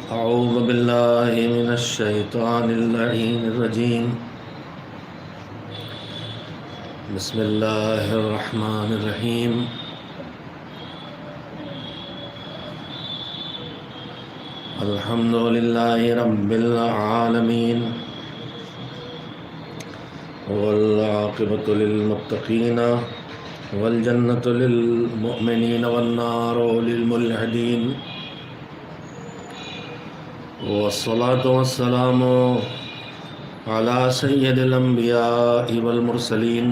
أعوذ بالله من الشيطان اللعين الرجيم. بسم الله الرحمن الرحيم. الحمد لله رب العالمين، والعاقبة للمتقين، والجنة للمؤمنين، والنار للملحدين. والصلاة والسلام على سيد الأنبياء والمرسلين،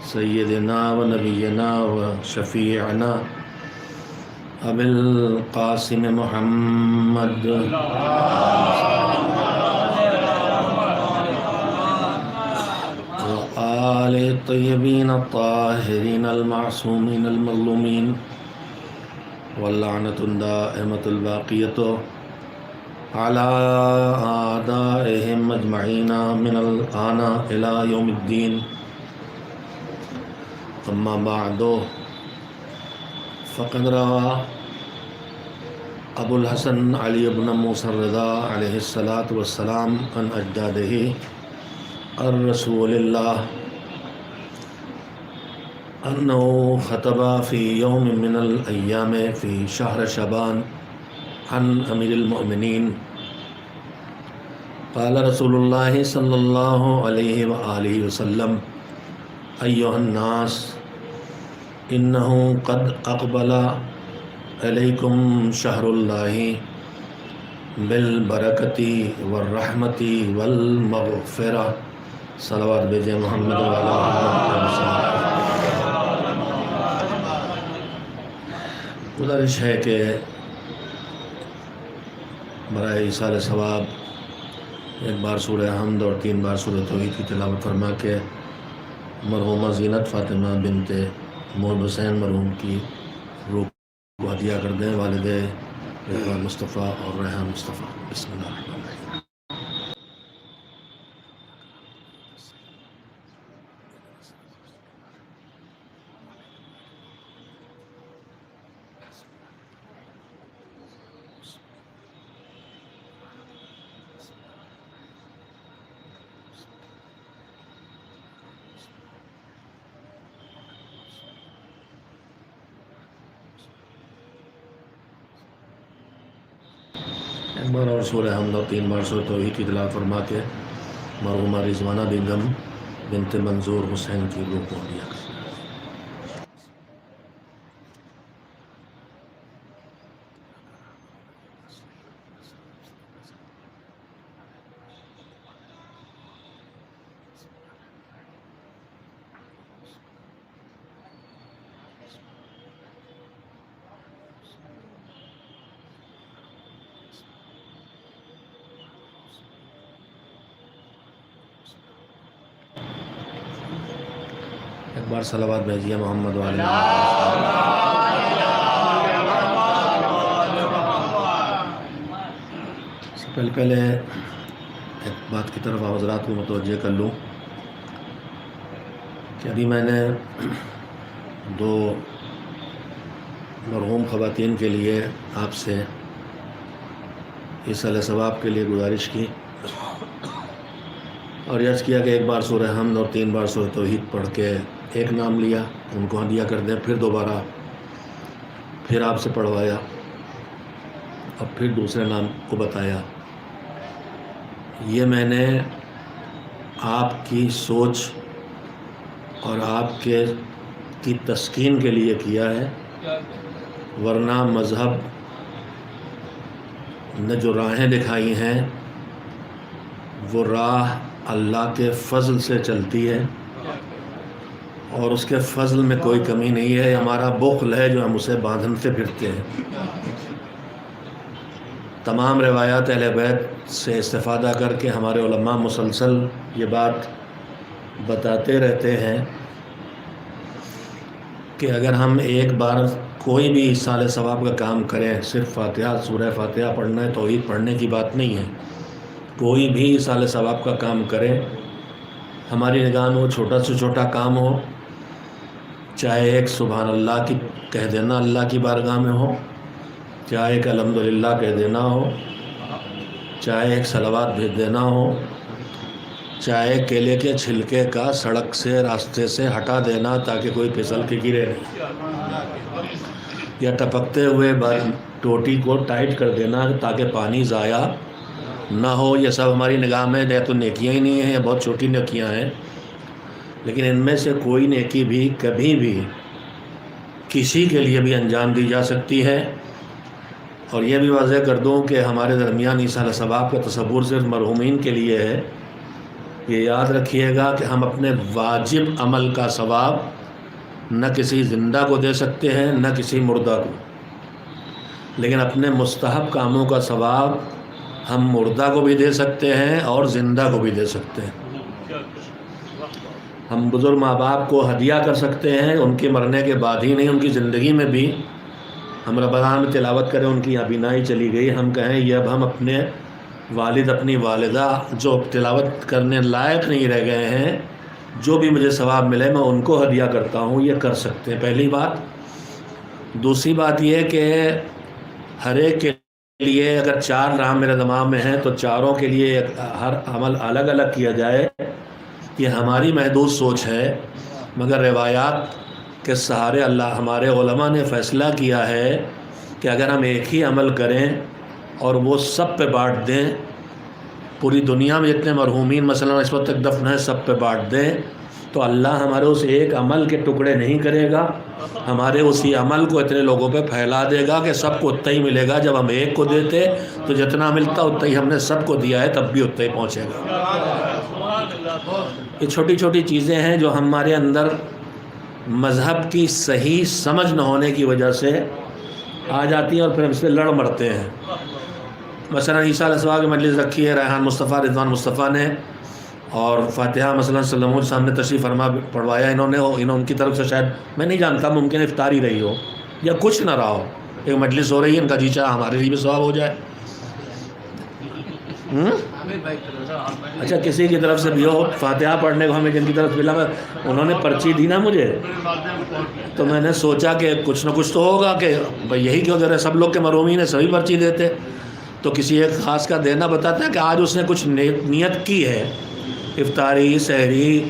سيدنا ونبينا وشفيعنا أبي القاسم محمد وآل الطيبين الطاهرين المعصومين المظلومين، واللعنة الدائمة الباقية على أعدائهم أجمعين من الآن إلى يوم الدين. أما بعد، فقد روى أبو الحسن علي بن موسى الرضا عليه الصلاة والسلام عن أجداده عن رسول الله أنه خطب في يوم من الأيام في شهر شعبان عن أمير المؤمنين. قال رسول الله صلى الله عليه وآله وسلم: أيها الناس، إنه قد أقبل عليكم شهر الله بالبركة والرحمة والمغفرة. صلوات بھیجیں محمد وعلی محمد. گزارش ہے کہ برائے ایصال ثواب ایک بار سورہ حمد اور 3 بار سورہ توحید کی تلاوت فرما کے مرحومہ زینت فاطمہ بنت محمد حسین مرحوم کی روح کو ہدیہ کر دیں. والد رضوان مصطفیٰ اور ریحان مصطفیٰ. بسم اللہ الرحمن الرحیم. ایک بار اور سورہ حمد اور 3 بار سورہ توحید کی تلاوت فرما کے مرحومہ رضوانہ بیگم بنت منظور حسین کی روح کو ہدیہ کریں. ایک بار صلوات بھیجیے محمد وعلی محمد. پہلے ایک بات کی طرف حضرات کو متوجہ کر لوں کہ ابھی میں نے 2 مرحوم خواتین کے لیے آپ سے ایصال ثواب کے لیے گزارش کی اور عرض کیا کہ ایک بار سورہ حمد اور 3 بار سورہ توحید پڑھ کے ایک نام لیا، ان کو ہدیہ کر دیں. پھر دوبارہ پھر آپ سے پڑھوایا اور پھر دوسرے نام کو بتایا. یہ میں نے آپ کی سوچ اور آپ کی تسکین کے لیے کیا ہے، ورنہ مذہب نے جو راہیں دکھائی ہیں وہ راہ اللہ کے فضل سے چلتی ہے اور اس کے فضل میں کوئی کمی نہیں ہے. ہمارا بخل ہے جو ہم اسے باندھتے پھرتے ہیں. تمام روایات اہل بیت سے استفادہ کر کے ہمارے علماء مسلسل یہ بات بتاتے رہتے ہیں کہ اگر ہم ایک بار کوئی بھی ایصال ثواب کا کام کریں، صرف فاتحہ سورہ فاتحہ پڑھنا ہے، توحید پڑھنے کی بات نہیں ہے. کوئی بھی ایصال ثواب کا کام کرے، ہماری نگاہ میں وہ چھوٹا سے چھوٹا کام ہو، چاہے ایک سبحان اللہ کی کہہ دینا اللہ کی بارگاہ میں ہو، چاہے ایک الحمدللہ کہہ دینا ہو، چاہے ایک صلوات بھیج دینا ہو، چاہے کیلے کے چھلکے کا سڑک سے راستے سے ہٹا دینا تاکہ کوئی پھسل کے گرے نہیں، یا ٹپکتے ہوئے ٹوٹی کو ٹائٹ کر دینا تاکہ پانی ضائع نہ ہو، یہ سب ہماری نگاہ میں یا تو نیکیاں ہی نہیں ہیں یا بہت چھوٹی نیکیاں ہیں، لیکن ان میں سے کوئی نیکی بھی کبھی بھی کسی کے لیے بھی انجام دی جا سکتی ہے۔ اور یہ بھی واضح کر دوں کہ ہمارے درمیان ایصال ثواب کا تصور صرف مرحومین کے لیے ہے۔ یہ یاد رکھیے گا کہ ہم اپنے واجب عمل کا ثواب نہ کسی زندہ کو دے سکتے ہیں نہ کسی مردہ کو، لیکن اپنے مستحب کاموں کا ثواب ہم مردہ کو بھی دے سکتے ہیں اور زندہ کو بھی دے سکتے ہیں۔ ہم بزرگ ماں باپ کو ہدیہ کر سکتے ہیں، ان کے مرنے کے بعد ہی نہیں، ان کی زندگی میں بھی ہم رمضان میں تلاوت کریں، ان کی یہاں بینائی چلی گئی، ہم کہیں یہ اب ہم اپنے والد اپنی والدہ جو تلاوت کرنے لائق نہیں رہ گئے ہیں، جو بھی مجھے ثواب ملے میں ان کو ہدیہ کرتا ہوں، یہ کر سکتے ہیں، پہلی بات۔ دوسری بات یہ کہ ہر ایک کے لیے اگر 4 رام میرے دماغ میں ہیں تو چاروں کے لیے ہر عمل الگ الگ کیا جائے، یہ ہماری محدود سوچ ہے، مگر روایات کے سہارے اللہ ہمارے علماء نے فیصلہ کیا ہے کہ اگر ہم ایک ہی عمل کریں اور وہ سب پہ بانٹ دیں، پوری دنیا میں جتنے مرحومین مثلا اس وقت تک دفن ہیں سب پہ بانٹ دیں، تو اللہ ہمارے اس ایک عمل کے ٹکڑے نہیں کرے گا، ہمارے اسی عمل کو اتنے لوگوں پہ پھیلا دے گا کہ سب کو اتنا ہی ملے گا۔ جب ہم ایک کو دیتے تو جتنا ملتا اتنا ہی ہم نے سب کو دیا ہے، تب بھی اتنا ہی پہنچے گا۔ یہ چھوٹی چھوٹی چیزیں ہیں جو ہمارے اندر مذہب کی صحیح سمجھ نہ ہونے کی وجہ سے آ جاتی ہیں اور پھر ہم سے لڑ مرتے ہیں۔ مثلا عیسیٰ علیہ السلام کی مجلس رکھی ہے ریحان مصطفیٰ رضوان مصطفیٰ نے، اور فاتحہ مثلا صلی اللہ علیہ وسلم سامنے تشریف فرما پڑھوایا انہوں نے ان کی طرف سے، شاید میں نہیں جانتا، ممکن افطار ہی رہی ہو یا کچھ نہ رہا ہو، ایک مجلس ہو رہی ہے، ان کا جی چاہا ہمارے لیے بھی ثواب ہو جائے۔ اچھا کسی کی طرف سے بھی ہو فاتحہ پڑھنے کو، ہمیں جن کی طرف ملا، انہوں نے پرچی دی نا مجھے، تو میں نے سوچا کہ کچھ نہ کچھ تو ہوگا کہ بھائی یہی کیوں دے رہے، سب لوگ کے مرحومین ہیں سبھی پرچی دیتے، تو کسی ایک خاص کا دینا بتاتا ہے کہ آج اس نے کچھ نیت کی ہے، افطاری سحری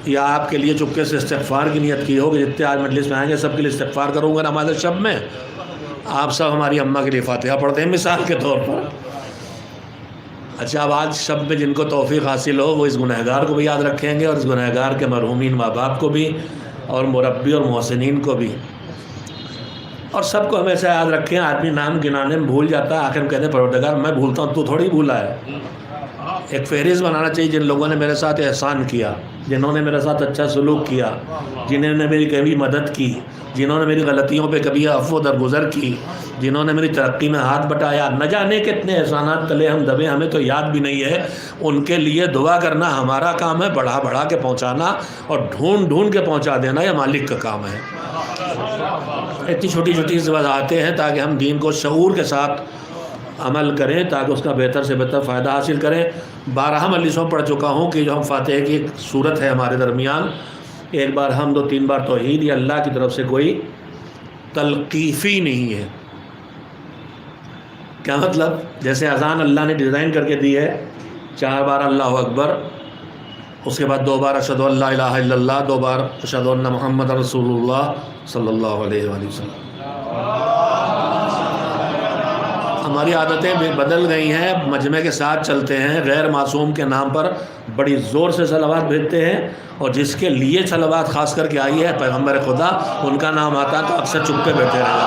یا آپ کے لیے چپکے سے استغفار کی نیت کی ہو کہ جتنے آج مجلس میں آئیں گے سب کے لیے استغفار کروں گا نماز شب میں، آپ سب ہماری اماں کے لیے فاتحہ پڑھتے ہیں مثال کے طور پر۔ اچھا اب آج شب میں جن کو توفیق حاصل ہو وہ اس گنہگار کو بھی یاد رکھیں گے، اور اس گنہگار کے مرحومین ماں باپ کو بھی، اور مربی اور محسنین کو بھی، اور سب کو ہمیشہ یاد رکھیں۔ آدمی نام گنانے میں بھول جاتا ہے، آخر میں کہتے ہیں پروردگار میں بھولتا ہوں، تو تھوڑی بھولا ہے۔ ایک فہرست بنانا چاہیے جن لوگوں نے میرے ساتھ احسان کیا، جنہوں نے میرے ساتھ اچھا سلوک کیا، جنہوں نے میری کبھی مدد کی، جنہوں نے میری غلطیوں پہ کبھی عفو درگزر کی، جنہوں نے میری ترقی میں ہاتھ بٹایا، نہ جانے کتنے احسانات تلے ہم دبے، ہمیں تو یاد بھی نہیں ہے، ان کے لیے دعا کرنا ہمارا کام ہے، بڑھا بڑھا کے پہنچانا اور ڈھونڈ ڈھونڈ کے پہنچا دینا یہ مالک کا کام ہے۔ اتنی چھوٹی چھوٹی وضاحتیں ہیں تاکہ ہم دین کو شعور کے ساتھ عمل کریں، تاکہ اس کا بہتر سے بہتر فائدہ حاصل کریں۔ 12 مجلسوں پڑھ چکا ہوں کہ جو ہم فاتحہ کی ایک صورت ہے ہمارے درمیان، 1 بار حمد و 3 بار توحید، یہ اللہ کی طرف سے کوئی تلقیفی نہیں ہے۔ کیا مطلب؟ جیسے اذان اللہ نے ڈیزائن کر کے دی ہے، 4 بار اللہ اکبر، اس کے بعد 2 بار اشہد ان لا الہ الا اللہ، 2 بار اشہد ان محمد رسول اللہ صلی اللہ علیہ وآلہ وسلم۔ ہماری عادتیں بدل گئی ہیں، مجمع کے ساتھ چلتے ہیں، غیر معصوم کے نام پر بڑی زور سے صلوات بھیجتے ہیں، اور جس کے لیے صلوات خاص کر کے آئی ہے پیغمبر خدا، ان کا نام آتا تو اکثر چپ پہ بیٹھے رہے۔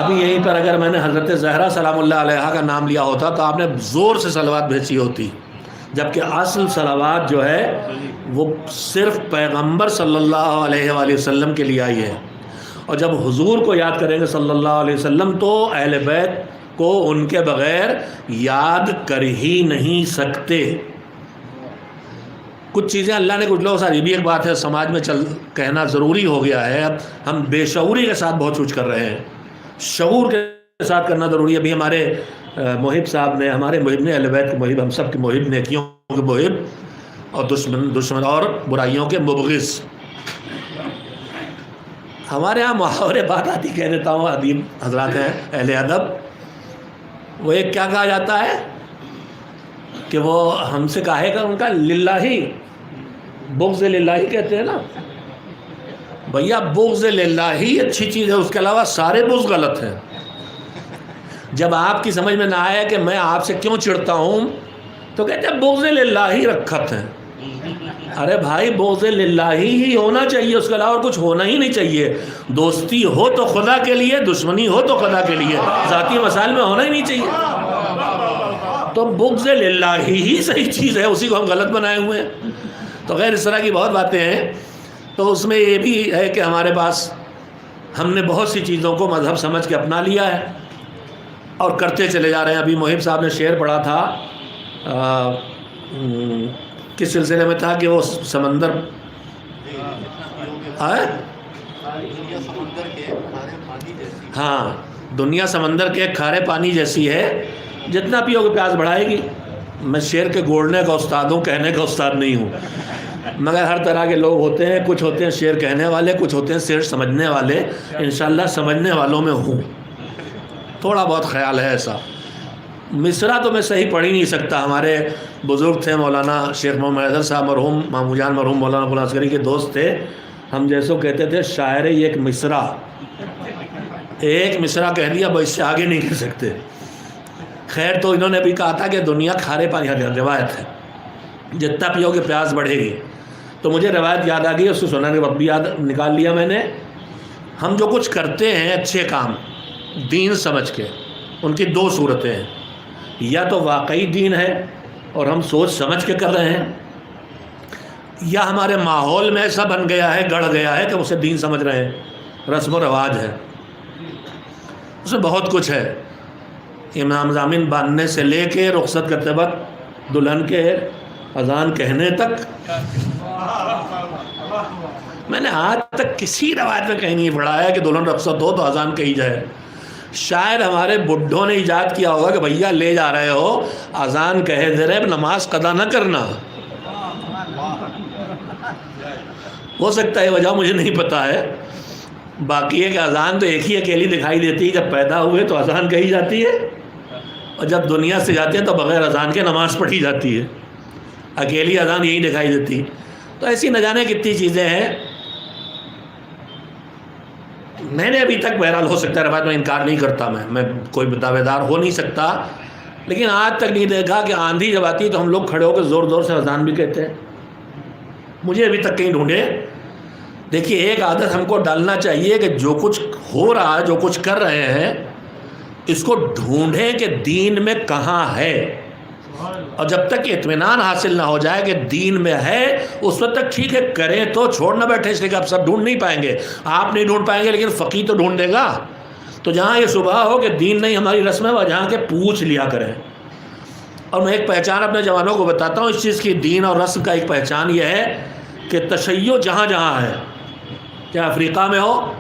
ابھی یہیں پر اگر میں نے حضرت زہرا سلام اللہ علیہا کا نام لیا ہوتا تو آپ نے زور سے صلوات بھیجی ہوتی، جبکہ اصل صلوات جو ہے وہ صرف پیغمبر صلی اللہ علیہ وآلہ وسلم کے لیے آئی ہے، اور جب حضور کو یاد کریں گے صلی اللہ علیہ وسلم تو اہل بیت کو ان کے بغیر یاد کر ہی نہیں سکتے۔ کچھ چیزیں اللہ نے کچھ لوگ ساتھ، یہ بھی ایک بات ہے سماج میں کہنا ضروری ہو گیا ہے، اب ہم بے شعوری کے ساتھ بہت کچھ کر رہے ہیں، شعور کے ساتھ کرنا ضروری ہے۔ ابھی ہمارے محب صاحب نے، ہمارے محب نے، اہل بیت کے محب، ہم سب کے محب، نیکیوں کے محب اور دشمن اور برائیوں کے مبغض، ہمارے ہاں محاورے بات آتی کہہ دیتا ہوں، ادیب حضرات ہیں اہل ادب، وہ ایک کیا کہا جاتا ہے کہ وہ ہم سے کہے گا ان کا للہی، بغض للہی کہتے ہیں نا. بھیا بغض للہی اچھی چیز ہے، اس کے علاوہ سارے بغض غلط ہیں. جب آپ کی سمجھ میں نہ آیا کہ میں آپ سے کیوں چڑھتا ہوں تو کہتے ہیں بغض للہی رکھت ہے. ارے بھائی بغض للہی ہی ہونا چاہیے، اس کے علاوہ کچھ ہونا ہی نہیں چاہیے. دوستی ہو تو خدا کے لیے، دشمنی ہو تو خدا کے لیے، ذاتی مسائل میں ہونا ہی نہیں چاہیے. تو بغض للہی ہی صحیح چیز ہے، اسی کو ہم غلط بنائے ہوئے ہیں. تو خیر اس طرح کی بہت باتیں ہیں. تو اس میں یہ بھی ہے کہ ہمارے پاس ہم نے بہت سی چیزوں کو مذہب سمجھ کے اپنا لیا ہے اور کرتے چلے جا رہے ہیں. ابھی محب صاحب نے شعر پڑھا تھا، کس سلسلے میں تھا کہ وہ سمندر ہاں دنیا سمندر کے کھارے پانی جیسی ہے، جتنا پیو گے پیاس بڑھائے گی. میں شعر کے گوڑنے کا استاد ہوں، کہنے کا استاد نہیں ہوں، مگر ہر طرح کے لوگ ہوتے ہیں. کچھ ہوتے ہیں شعر کہنے والے، کچھ ہوتے ہیں شعر سمجھنے والے. انشاءاللہ سمجھنے والوں میں ہوں، تھوڑا بہت خیال ہے ایسا. مصرع تو میں صحیح پڑھ ہی نہیں سکتا. ہمارے بزرگ تھے مولانا شیخ محمد حیدر صاحب مرحوم، مامو جان مرحوم مولانا غلام عسکری کے دوست تھے. ہم جیسو کہتے تھے شاعر ایک مصرع، ایک مصرع کہہ دیا بس اس سے آگے نہیں کہہ سکتے. خیر تو انہوں نے بھی کہا تھا کہ دنیا کھارے پانی، روایت ہے، جتنا پیو گے پیاس بڑھے گی. تو مجھے روایت یاد آ گئی، اس کو سننے کے وقت بھی یاد نکال لیا میں نے. ہم جو کچھ کرتے ہیں اچھے کام دین سمجھ کے، ان کی دو صورتیں ہیں. یا تو واقعی دین ہے اور ہم سوچ سمجھ کے کر رہے ہیں، یا ہمارے ماحول میں ایسا بن گیا ہے، گڑھ گیا ہے کہ اسے دین سمجھ رہے ہیں، رسم و رواج ہے. اس میں بہت کچھ ہے. امام ضامن باندھنے سے لے کے رخصت کرتے وقت دلہن کے اذان کہنے تک، میں نے آج تک کسی روایت میں کہیں نہیں پڑھا ہے کہ دلہن رخصت ہو تو اذان کہی جائے. شاید ہمارے بڈھوں نے ایجاد کیا ہوگا کہ بھیا لے جا رہے ہو اذان کہے دے رہے، نماز قضا نہ کرنا. ہو سکتا ہے وجہ مجھے نہیں پتا ہے. باقی ہے کہ اذان تو ایک ہی اکیلی دکھائی دیتی ہے، جب پیدا ہوئے تو اذان کہی جاتی ہے، اور جب دنیا سے جاتے ہیں تو بغیر اذان کے نماز پڑھی جاتی ہے. اکیلی اذان یہی دکھائی دیتی. تو ایسی نہ جانے کتنی چیزیں ہیں. میں نے ابھی تک بہرحال ہو سکتا ہے روایت میں انکار نہیں کرتا، میں کوئی دعوے دار ہو نہیں سکتا، لیکن آج تک نہیں دیکھا کہ آندھی جب آتی ہے تو ہم لوگ کھڑے ہو کے زور زور سے اذان بھی کہتے ہیں. مجھے ابھی تک کہیں ڈھونڈے. دیکھیے ایک عادت ہم کو ڈالنا چاہیے کہ جو کچھ ہو رہا ہے، جو کچھ کر رہے ہیں، اس کو ڈھونڈیں کہ دین میں کہاں ہے. اور جب تک اطمینان حاصل نہ ہو جائے کہ دین میں ہے، اس وقت تک ٹھیک ہے کریں تو چھوڑ نہ بیٹھے. اس لیے کہ آپ سب ڈھونڈ نہیں پائیں گے، آپ نہیں ڈھونڈ پائیں گے، لیکن فقیہ تو ڈھونڈ دے گا. تو جہاں یہ صبح ہو کہ دین نہیں ہماری رسم ہے، وہ جہاں کے پوچھ لیا کریں. اور میں ایک پہچان اپنے جوانوں کو بتاتا ہوں اس چیز کی، دین اور رسم کا ایک پہچان یہ ہے کہ تشیع جہاں جہاں ہے، چاہے افریقہ میں ہو،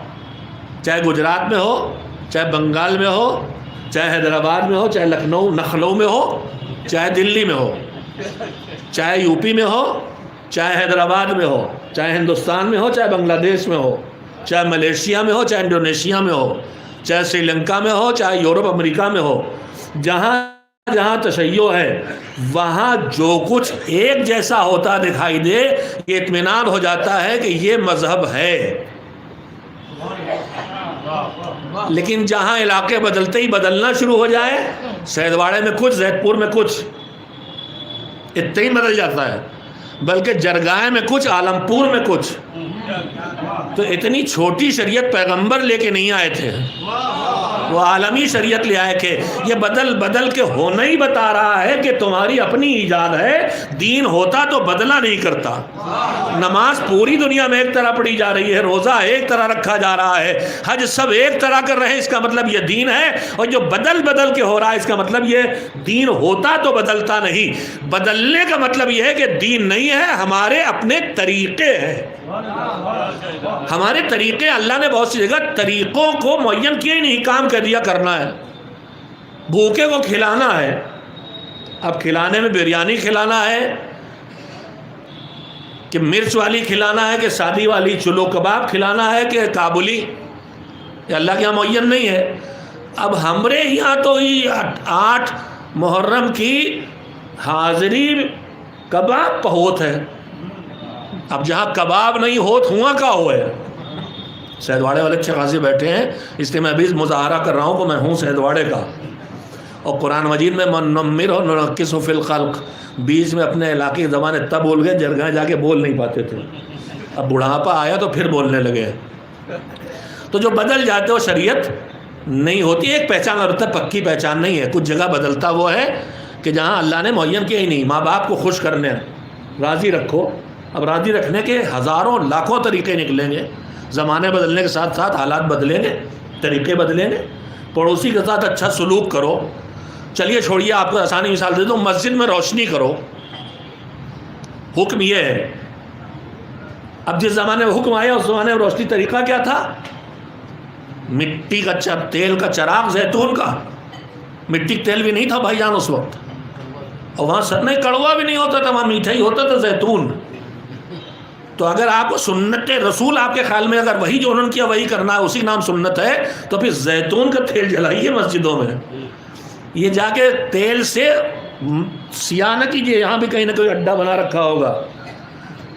چاہے گجرات میں ہو، چاہے بنگال میں ہو، چاہے حیدرآباد میں ہو، چاہے لکھنؤ میں ہو، چاہے دلی میں ہو، چاہے یو پی میں ہو، چاہے حیدرآباد میں ہو، چاہے ہندوستان میں ہو، چاہے بنگلہ دیش میں ہو، چاہے ملیشیا میں ہو، چاہے انڈونیشیا میں ہو، چاہے سری لنکا میں ہو، چاہے یورپ امریکہ میں ہو، جہاں جہاں تشیع ہے وہاں جو کچھ ایک جیسا ہوتا دکھائی دے، یہ اطمینان ہو جاتا ہے کہ یہ مذہب ہے. لیکن جہاں علاقے بدلتے ہی بدلنا شروع ہو جائے، سہدواڑے میں کچھ، زیت پور میں کچھ، اتنا ہی بدل جاتا ہے، بلکہ جرگائے میں کچھ، عالمپور میں کچھ. تو اتنی چھوٹی شریعت پیغمبر لے کے نہیں آئے تھے، وہ عالمی شریعت لے آئے تھے. یہ بدل بدل کے ہونا ہی بتا رہا ہے کہ تمہاری اپنی ایجاد ہے. دین ہوتا تو بدلا نہیں کرتا. نماز پوری دنیا میں ایک طرح پڑھی جا رہی ہے، روزہ ایک طرح رکھا جا رہا ہے، حج سب ایک طرح کر رہے ہیں، اس کا مطلب یہ دین ہے. اور جو بدل بدل کے ہو رہا ہے، اس کا مطلب یہ دین ہوتا تو بدلتا نہیں. بدلنے کا مطلب یہ ہے کہ دین نہیں ہے، ہمارے اپنے طریقے ہیں. ہمارے طریقے، اللہ نے بہت سی جگہ طریقوں کو معین کیا ہی نہیں، کام کر دیا کرنا ہے. بھوکے کو کھلانا ہے، اب کھلانے میں بریانی کھلانا ہے کہ مرچ والی کھلانا ہے کہ سادی والی چلو کباب کھلانا ہے کہ کابلی، یہ اللہ کے یہاں معین نہیں ہے۔ اب ہمارے یہاں تو یہ 8 محرم کی حاضری کباب پہوت ہے، اب جہاں کباب نہیں ہوت ہوا کا ہوئے۔ سیدواڑے والے اچھے خاصے بیٹھے ہیں، اس لیے میں بھی مظاہرہ کر رہا ہوں کہ میں ہوں سیدواڑے کا، اور قرآن مجید میں منمر و نرقص فی الخلق، بیچ میں اپنے علاقے کی زبان اتنا بول گئے جرگاں جا کے بول نہیں پاتے تھے، اب بڑھاپا آیا تو پھر بولنے لگے۔ تو جو بدل جاتے ہو شریعت نہیں ہوتی، ایک پہچان ہوتا ہے، پکی پہچان نہیں ہے، کچھ جگہ بدلتا وہ ہے کہ جہاں اللہ نے معین کیا ہی نہیں۔ ماں باپ کو خوش کرنے راضی رکھو، اب راضی رکھنے کے ہزاروں لاکھوں طریقے نکلیں گے، زمانے بدلنے کے ساتھ ساتھ حالات بدلیں گے، طریقے بدلیں گے۔ پڑوسی کے ساتھ اچھا سلوک کرو۔ چلیے چھوڑیے، آپ کو آسانی مثال دے دوں، مسجد میں روشنی کرو، حکم یہ ہے۔ اب جس زمانے میں حکم آیا اس زمانے میں روشنی طریقہ کیا تھا؟ مٹی کا تیل کا چراغ، زیتون کا، مٹی کا تیل بھی نہیں تھا بھائی جان اس وقت، اور وہاں سر نہیں کڑوا بھی نہیں ہوتا تھا، وہاں میٹھا ہی ہوتا تھا، زیتون۔ تو اگر آپ کو سنت رسول آپ کے خیال میں اگر وہی جو انہوں نے کیا وہی کرنا ہے، اسی نام سنت ہے، تو پھر زیتون کا تیل جلائیے مسجدوں میں، یہ جا کے تیل سے سیاہ نہ کیجیے، یہاں بھی کہیں نہ کوئی اڈا بنا رکھا ہوگا۔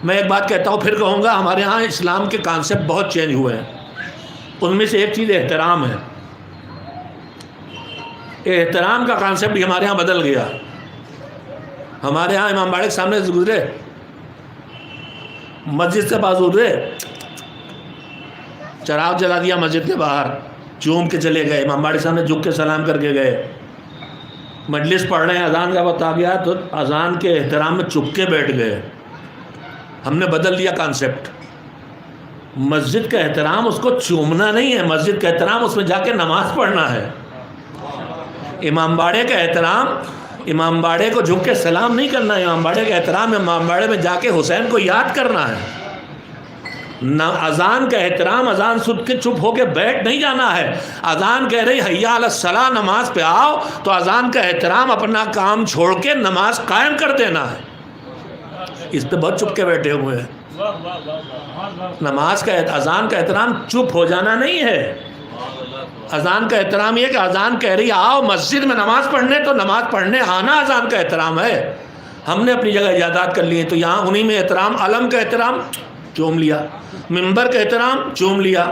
میں ایک بات کہتا ہوں پھر کہوں گا، ہمارے ہاں اسلام کے کانسیپٹ بہت چینج ہوئے ہیں، ان میں سے ایک چیز احترام ہے۔ احترام کا کانسیپٹ بھی ہمارے ہاں بدل گیا۔ ہمارے ہاں امام باڑے کے سامنے سے گزرے، مسجد سے پاس گزرے، چراغ جلا دیا مسجد کے باہر، چوم کے چلے گئے، امام باڑے کے سامنے جھک کے سلام کر کے گئے۔ مجلس پڑھ رہے ہیں، اذان کا وقت آ گیا تو اذان کے احترام میں چپ کے بیٹھ گئے۔ ہم نے بدل دیا کانسیپٹ۔ مسجد کا احترام اس کو چومنا نہیں ہے، مسجد کا احترام اس میں جا کے نماز پڑھنا ہے۔ امام باڑے کا احترام امام باڑے کو جھک کے سلام نہیں کرنا ہے، امام باڑے کا احترام امام باڑے میں جا کے حسین کو یاد کرنا ہے۔ اذان کا احترام اذان سن کے چپ ہو کے بیٹھ نہیں جانا ہے۔ اذان کہہ رہی حی علی الصلاۃ، نماز پہ آؤ، تو اذان کا احترام اپنا کام چھوڑ کے نماز قائم کر دینا ہے۔ اس پہ بہت چپ کے بیٹھے ہوئے ہیں۔ نماز کا اذان کا احترام چپ ہو جانا نہیں ہے، اذان کا احترام یہ کہ اذان کہہ رہی آؤ مسجد میں نماز پڑھنے، تو نماز پڑھنے آنا اذان کا احترام ہے۔ ہم نے اپنی جگہ ایجادات کر لی ہیں، تو یہاں انہی میں احترام، علم کا احترام چوم لیا، منبر کا احترام چوم لیا۔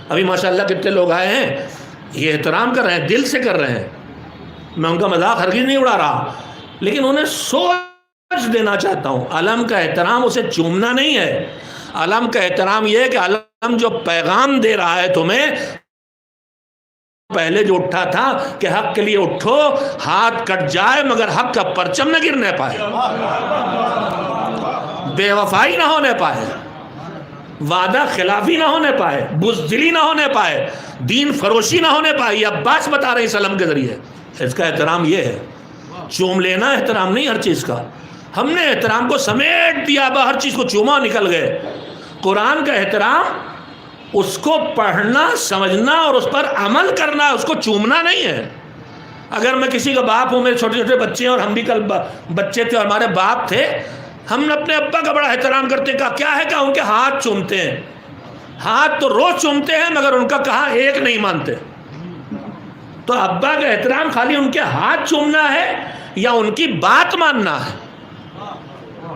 ابھی ماشاءاللہ کتنے لوگ آئے ہیں یہ احترام کر رہے ہیں، دل سے کر رہے ہیں، میں ان کا مذاق ہرگز نہیں اڑا رہا، لیکن انہیں سوچ دینا چاہتا ہوں، علم کا احترام اسے چومنا نہیں ہے۔ علم کا احترام یہ ہے کہ علم جو پیغام دے رہا ہے تمہیں، پہلے جو اٹھا تھا کہ حق کے لیے اٹھو، ہاتھ کٹ جائے مگر حق کا پرچم نہ گرنے پائے، بے وفائی نہ ہونے پائے، وعدہ خلافی نہ ہونے پائے، بزدلی نہ ہونے پائے، دین فروشی نہ ہونے پائے۔ یہ عباس بتا رہے ہیں سلام کے ذریعے، اس کا احترام یہ ہے۔ چوم لینا احترام نہیں ہر چیز کا، ہم نے احترام کو سمیٹ دیا، ہر چیز کو چوما نکل گئے۔ قرآن کا احترام اس کو پڑھنا، سمجھنا اور اس پر عمل کرنا، اس کو چومنا نہیں ہے۔ اگر میں کسی کا باپ ہوں، میرے چھوٹے چھوٹے بچے ہیں اور ہم بھی کل بچے تھے اور ہمارے باپ تھے، ہم اپنے ابا کا بڑا احترام کرتے، کہا کیا ہے کہ ان کے ہاتھ چومتے ہیں، ہاتھ تو روز چومتے ہیں مگر ان کا کہا ایک نہیں مانتے۔ تو ابا کا احترام خالی ان کے ہاتھ چومنا ہے یا ان کی بات ماننا ہے؟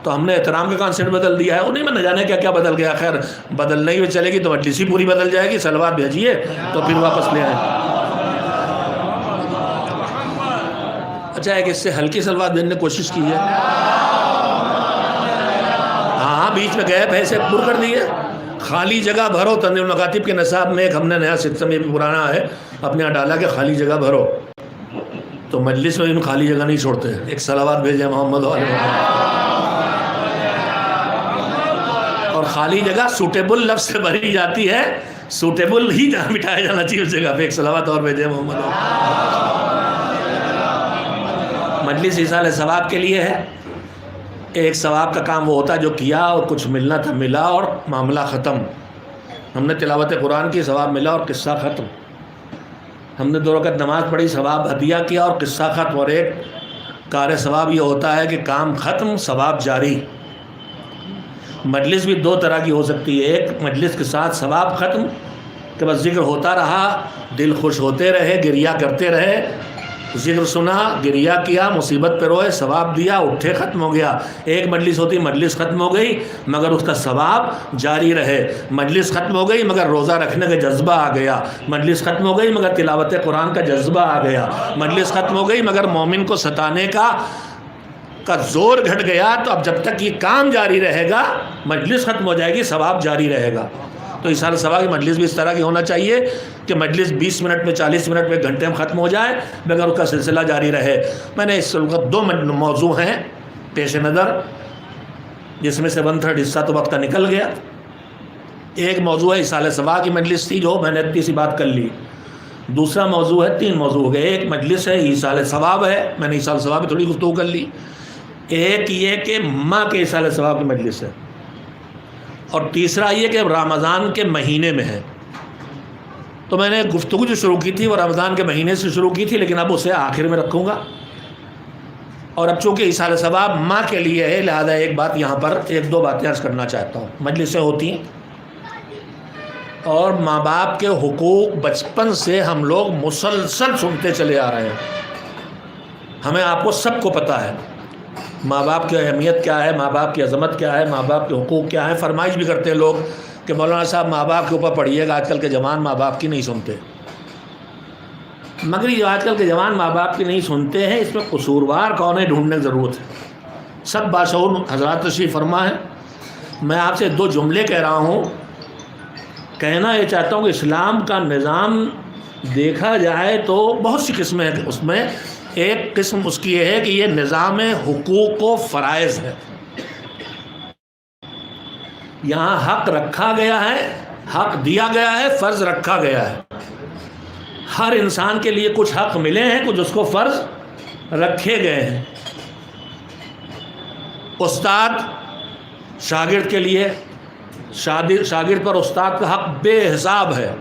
تو ہم نے احترام کا کانسیپٹ بدل دیا ہے، انہیں میں نہ جانے کیا کیا بدل گیا۔ خیر بدلنے ہی چلے گی تو مجلس ہی پوری بدل جائے گی، سلوات بھیجیے تو پھر واپس لے آئیں۔ اچھا ایک اس سے ہلکی سلوات بھیجنے کی کوشش کی ہے، ہاں بیچ میں گیپ ہے، اسے پر کر دیے۔ خالی جگہ بھرو، تنظیم المکاتب کے نصاب میں ایک ہم نے نیا سسٹم، یہ بھی پرانا ہے، اپنے یہاں ڈالا کہ خالی جگہ بھرو، تو مجلس میں بھی خالی جگہ نہیں چھوڑتے، ایک سلوات بھیجیں محمد و آل محمد۔ اور خالی جگہ سوٹیبل لفظ سے بھری جاتی ہے، سوٹیبل ہی مٹایا جانا چاہیے اس جگہ پہ، ایک صلوات اور بھیجیں محمد و مجلس ایصال ثواب کے لیے ہے۔ ایک ثواب کا کام وہ ہوتا ہے جو کیا اور کچھ ملنا تھا ملا اور معاملہ ختم۔ ہم نے تلاوت قرآن کی، ثواب ملا اور قصہ ختم۔ ہم نے 2 رکعت نماز پڑھی، ثواب ہدیہ کیا اور قصہ ختم۔ اور ایک کار ثواب یہ ہوتا ہے کہ کام ختم، ثواب جاری۔ مجلس بھی دو طرح کی ہو سکتی ہے، ایک مجلس کے ساتھ ثواب ختم کہ بس ذکر ہوتا رہا، دل خوش ہوتے رہے، گریہ کرتے رہے، ذکر سنا، گریہ کیا، مصیبت پہ روئے، ثواب دیا، اٹھے، ختم ہو گیا۔ ایک مجلس ہوتی مجلس ختم ہو گئی مگر اس کا ثواب جاری رہے، مجلس ختم ہو گئی مگر روزہ رکھنے کا جذبہ آ گیا، مجلس ختم ہو گئی مگر تلاوت قرآن کا جذبہ آ گیا، مجلس ختم ہو گئی مگر مومن کو ستانے کا زور گھٹ گیا۔ تو اب جب تک یہ کام جاری رہے گا مجلس ختم ہو جائے گی، ثواب جاری رہے گا۔ تو ایصال ثواب کی مجلس بھی اس طرح کی ہونا چاہیے کہ مجلس 20 منٹ میں، 40 منٹ میں، 1 گھنٹے میں ختم ہو جائے مگر اس کا سلسلہ جاری رہے۔ میں نے اس وقت 2 موضوع ہیں پیش نظر، جس میں سے 1/3 حصہ تو وقت کا نکل گیا۔ ایک موضوع ہے ایصال ثواب کی مجلس تھی جو میں نے اتنی سی بات کر لی، دوسرا موضوع ہے 3 موضوع ہو گئے، ایک مجلس ہے ایصال ثواب ہے، میں نے ایصال ثواب کی تھوڑی گفتگو کر لی، ایک یہ کہ ماں کے ایصال ثواب کی مجلس ہے، اور تیسرا یہ کہ رمضان کے مہینے میں ہے۔ تو میں نے گفتگو جو شروع کی تھی وہ رمضان کے مہینے سے شروع کی تھی، لیکن اب اسے آخر میں رکھوں گا، اور اب چونکہ ایصال ثواب ماں کے لیے ہے لہذا ایک بات یہاں پر 1-2 باتیں عرض کرنا چاہتا ہوں۔ مجلسیں ہوتی ہیں اور ماں باپ کے حقوق بچپن سے ہم لوگ مسلسل سنتے چلے آ رہے ہیں، ہمیں آپ کو سب کو پتہ ہے ماں باپ کی اہمیت کیا ہے، ماں باپ کی عظمت کیا ہے، ماں باپ کے حقوق کیا ہیں۔ فرمائش بھی کرتے ہیں لوگ کہ مولانا صاحب ماں باپ کے اوپر پڑھیے گا، آج کل کے جوان ماں باپ کی نہیں سنتے۔ مگر یہ آج کل کے جوان ماں باپ کی نہیں سنتے ہیں، اس میں قصوروار کون ہے ڈھونڈنے کی ضرورت ہے۔ سب باشعور حضرات تشریف فرما ہے، میں آپ سے 2 جملے کہہ رہا ہوں، کہنا یہ چاہتا ہوں کہ اسلام کا نظام دیکھا جائے تو بہت سی قسمیں ہیں، اس میں ایک قسم اس کی یہ ہے کہ یہ نظام حقوق و فرائض ہے۔ یہاں حق رکھا گیا ہے، حق دیا گیا ہے، فرض رکھا گیا ہے۔ ہر انسان کے لیے کچھ حق ملے ہیں، کچھ اس کو فرض رکھے گئے ہیں۔ استاد شاگرد کے لیے، شاگرد پر استاد کا حق بے حساب ہے۔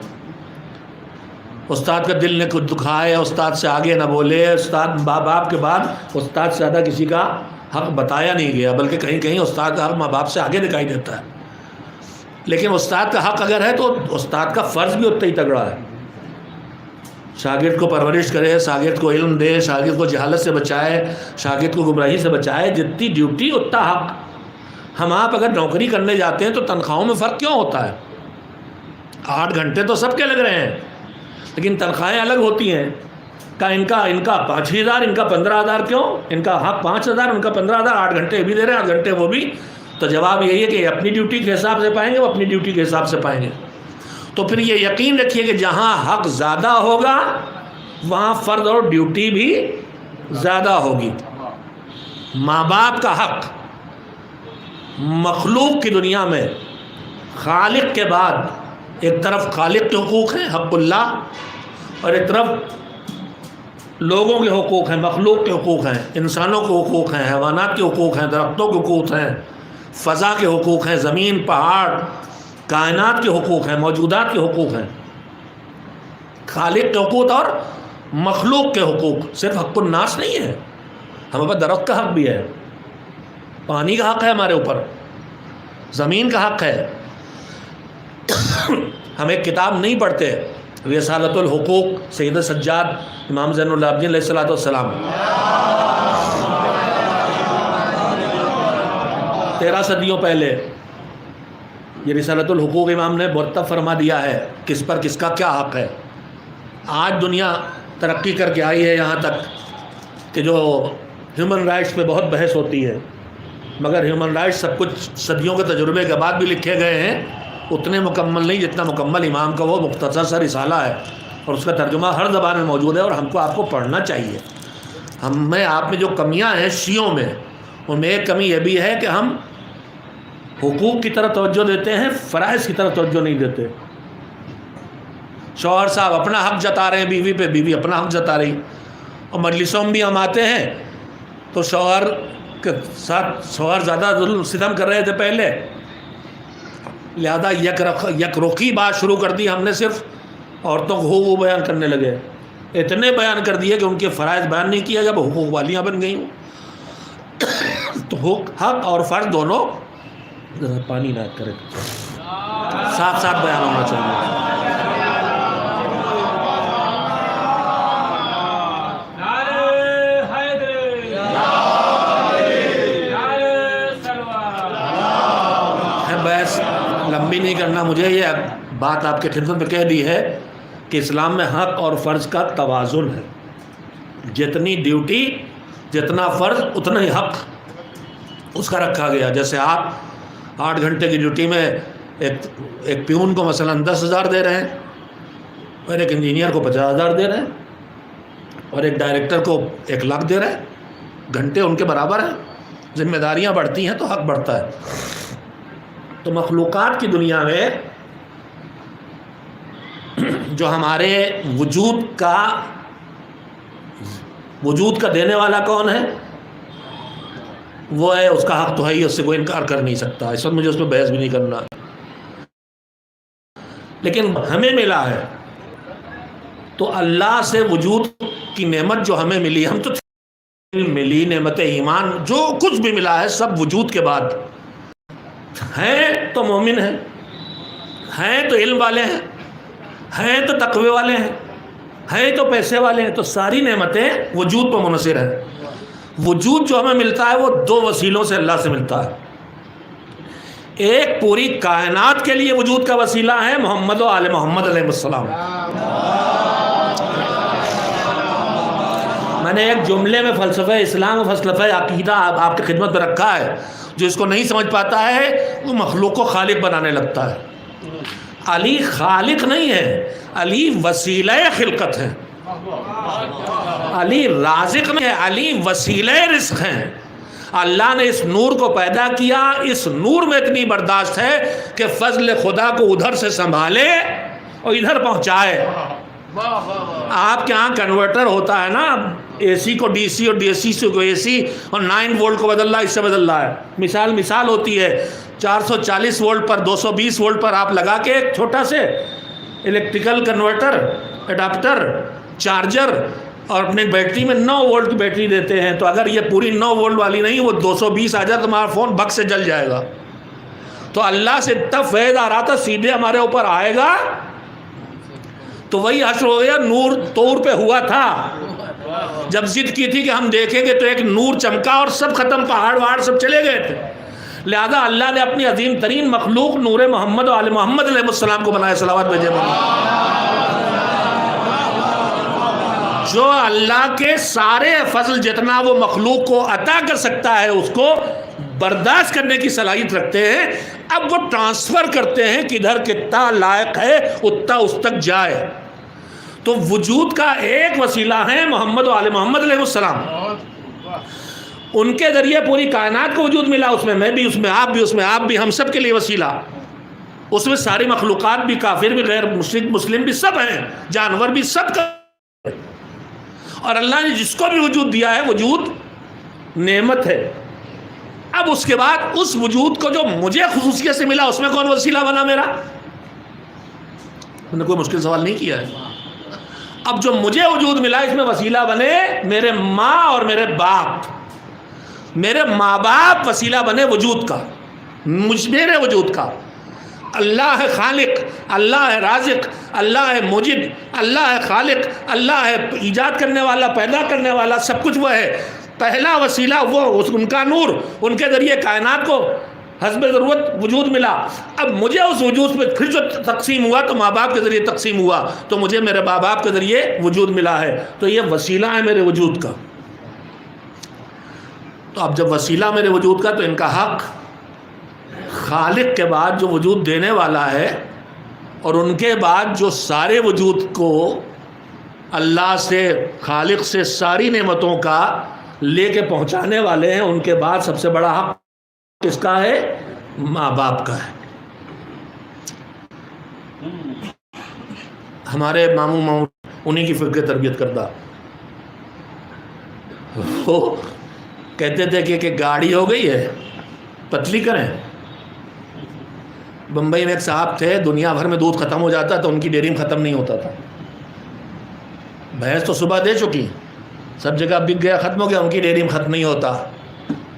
استاد کا دل نہ کچھ دکھائے، استاد سے آگے نہ بولے، استاد ماں باپ کے بعد استاد سے زیادہ کسی کا حق بتایا نہیں گیا، بلکہ کہیں کہیں استاد کا حق ماں باپ سے آگے دکھائی دیتا ہے۔ لیکن استاد کا حق اگر ہے تو استاد کا فرض بھی اتنا ہی تگڑا ہے، شاگرد کو پرورش کرے، شاگرد کو علم دے، شاگرد کو جہالت سے بچائے، شاگرد کو گمراہی سے بچائے، جتنی ڈیوٹی اتنا حق۔ ہم آپ اگر نوکری کرنے جاتے ہیں تو تنخواہوں میں فرق کیوں ہوتا ہے؟ 8 گھنٹے تو سب کے لگ رہے ہیں لیکن تنخواہیں الگ ہوتی ہیں، ان کا 5,000، ان کا 15,000، کیوں؟ ان کا حق 5,000، ان کا 15,000، 8 گھنٹے بھی دے رہے ہیں، 8 گھنٹے وہ بھی۔ تو جواب یہی ہے کہ اپنی ڈیوٹی کے حساب سے پائیں گے، وہ اپنی ڈیوٹی کے حساب سے پائیں گے۔ تو پھر یہ یقین رکھیے کہ جہاں حق زیادہ ہوگا وہاں فرض اور ڈیوٹی بھی زیادہ ہوگی۔ ماں باپ کا حق مخلوق کی دنیا میں خالق کے بعد ایک طرف خالق کے حقوق ہیں حق اللہ، اور ایک طرف لوگوں کے حقوق ہیں، مخلوق کے حقوق ہیں، انسانوں کے حقوق ہیں، حیوانات کے حقوق ہیں، درختوں کے حقوق ہیں، فضا کے حقوق ہیں، زمین، پہاڑ، کائنات کے حقوق ہیں، موجودات کے حقوق ہیں۔ خالق کے حقوق اور مخلوق کے حقوق، صرف حق الناس نہیں ہے، ہمارے پاس درخت کا حق بھی ہے، پانی کا حق ہے ہمارے اوپر، زمین کا حق ہے۔ ہم ایک کتاب نہیں پڑھتے، رسالۃ الحقوق، سید سجاد امام زین العابدین علیہ الصلوۃ والسلام، 13 صدیوں پہلے یہ رسالۃ الحقوق امام نے مرتب فرما دیا ہے کس پر کس کا کیا حق ہے۔ آج دنیا ترقی کر کے آئی ہے یہاں تک کہ جو ہیومن رائٹس پہ بہت بحث ہوتی ہے، مگر ہیومن رائٹس سب کچھ صدیوں کے تجربے کے بعد بھی لکھے گئے ہیں، اتنے مکمل نہیں جتنا مکمل امام کا وہ مختصر سا رسالہ ہے، اور اس کا ترجمہ ہر زبان میں موجود ہے، اور ہم کو آپ کو پڑھنا چاہیے۔ ہم میں آپ میں جو کمیاں ہیں شیعوں میں، ان میں ایک کمی یہ بھی ہے کہ ہم حقوق کی طرف توجہ دیتے ہیں، فرائض کی طرف توجہ نہیں دیتے۔ شوہر صاحب اپنا حق جتا رہے ہیں بیوی پہ، بیوی اپنا حق جتا رہی، اور مجلسوں میں بھی ہم آتے ہیں تو شوہر کے ساتھ شوہر زیادہ ظلم ستم کر رہے تھے پہلے، لہذا یک رخی بات شروع کر دی ہم نے، صرف عورتوں کو حقوق بیان کرنے لگے، اتنے بیان کر دیے کہ ان کے فرائض بیان نہیں کیا، جب حقوق والیاں بن گئیں۔ تو حق اور فرض دونوں ذرا پانی نہ کرے، ساتھ ساتھ بیان ہونا چاہیے. بحث لمبی نہیں کرنا، مجھے یہ بات آپ کے خدمت میں کہہ دی ہے کہ اسلام میں حق اور فرض کا توازن ہے. جتنی ڈیوٹی، جتنا فرض، اتنا ہی حق اس کا رکھا گیا. جیسے آپ 8 گھنٹے کی ڈیوٹی میں ایک پیون کو مثلا 10,000 دے رہے ہیں، اور ایک انجینئر کو 50,000 دے رہے ہیں، اور ایک ڈائریکٹر کو 1,00,000 دے رہے ہیں. گھنٹے ان کے برابر ہیں، ذمہ داریاں بڑھتی ہیں تو حق بڑھتا ہے. تو مخلوقات کی دنیا میں جو ہمارے وجود کا دینے والا کون ہے؟ وہ ہے، اس کا حق تو ہے ہی، اس سے کوئی انکار کر نہیں سکتا. اس وقت مجھے اس پہ بحث بھی نہیں کرنا. لیکن ہمیں ملا ہے تو اللہ سے وجود کی نعمت جو ہمیں ملی، ہم تو ملی نعمت ایمان، جو کچھ بھی ملا ہے سب وجود کے بعد ہیں. تو مومن ہیں تو علم والے ہیں تو تقوی والے ہیں تو پیسے والے ہیں. تو ساری نعمتیں وجود پر منحصر ہیں. وجود جو ہمیں ملتا ہے وہ 2 وسیلوں سے اللہ سے ملتا ہے. ایک پوری کائنات کے لیے وجود کا وسیلہ ہے محمد و آل محمد علیہ السلام. میں نے ایک جملے میں فلسفہ اسلام و فلسفہ عقیدہ آپ کی خدمت میں رکھا ہے. جو اس کو نہیں سمجھ پاتا ہے وہ مخلوق کو خالق بنانے لگتا ہے. علی خالق نہیں ہے، علی وسیلہ خلقت ہے. علی رازق نہیں ہے، علی وسیلہ رزق ہیں. اللہ نے اس نور کو پیدا کیا، اس نور میں اتنی برداشت ہے کہ فضل خدا کو ادھر سے سنبھالے اور ادھر پہنچائے. آپ کے ہاں کنورٹر ہوتا ہے نا، اے سی کو ڈی سی اور ڈی سی کو اے سی، اور 9 وولٹ کو بدل رہا ہے، اس سے بدل رہا ہے. مثال ہوتی ہے 440 وولٹ پر 220 وولٹ پر آپ لگا کے ایک چھوٹا سے الیکٹریکل کنورٹر، اڈاپٹر، چارجر، اور اپنے بیٹری میں 9 وولٹ کی بیٹری دیتے ہیں. تو اگر یہ پوری 9 وولٹ والی نہیں، وہ 220 آ جائے تو ہمارا فون بگ سے جل جائے گا. تو اللہ سے اتنا فیض آ رہا تھا، سیدھے ہمارے اوپر آئے گا. تو وہی حشر ہو گیا. نور طور پہ ہوا تھا، جب ضد کی تھی کہ ہم دیکھیں گے تو ایک نور چمکا اور سب ختم، پہاڑ وہاڑ سب چلے گئے تھے. لہذا اللہ نے اپنی عظیم ترین مخلوق نور محمد و آل محمد علیہ السلام کو بنایا. صلوات بھیجے. جو اللہ کے سارے فضل جتنا وہ مخلوق کو عطا کر سکتا ہے اس کو برداشت کرنے کی صلاحیت رکھتے ہیں. اب وہ ٹرانسفر کرتے ہیں کہ ادھر کتنا لائق ہے اتنا اس تک جائے. تو وجود کا ایک وسیلہ ہے محمد و آل محمد علیہ السلام. ان کے ذریعے پوری کائنات کو وجود ملا. اس میں میں بھی، اس میں آپ بھی، اس میں آپ بھی، ہم سب کے لیے وسیلہ. اس میں ساری مخلوقات بھی، کافر بھی، غیر مسلم بھی، سب ہیں، جانور بھی، سب کا. اور اللہ نے جس کو بھی وجود دیا ہے وجود نعمت ہے. اب اس کے بعد اس وجود کو جو مجھے خصوصیت سے ملا اس میں کون وسیلہ بنا میرا؟ میں نے کوئی مشکل سوال نہیں کیا ہے. اب جو مجھے وجود ملا اس میں وسیلہ بنے میرے ماں اور میرے باپ. میرے ماں باپ وسیلہ بنے وجود کا، میرے وجود کا. اللہ ہے خالق، اللہ ہے رازق، اللہ ہے موجد، اللہ ہے خالق، اللہ ہے ایجاد کرنے والا، پیدا کرنے والا، سب کچھ وہ ہے. پہلا وسیلہ وہ ان کا نور، ان کے ذریعے کائنات کو حسب ضرورت وجود ملا. اب مجھے اس وجود پہ پھر جو تقسیم ہوا تو ماں باپ کے ذریعے تقسیم ہوا، تو مجھے میرے ماں باپ کے ذریعے وجود ملا ہے. تو یہ وسیلہ ہے میرے وجود کا. تو اب جب وسیلہ میرے وجود کا، تو ان کا حق خالق کے بعد جو وجود دینے والا ہے، اور ان کے بعد جو سارے وجود کو اللہ سے، خالق سے ساری نعمتوں کا لے کے پہنچانے والے ہیں، ان کے بعد سب سے بڑا حق کس کا ہے؟ ماں باپ کا ہے. ہمارے ماموں انہی کی فکر تربیت کردہ، وہ کہتے تھے کہ گاڑی ہو گئی ہے پتلی کریں. بمبئی میں ایک صاحب تھے، دنیا بھر میں دودھ ختم ہو جاتا تو ان کی ڈیری میں ختم نہیں ہوتا تھا. بھینس تو صبح دے چکی، سب جگہ بک گیا، ختم ہو گیا، ان کی ڈیری میں ختم نہیں ہوتا.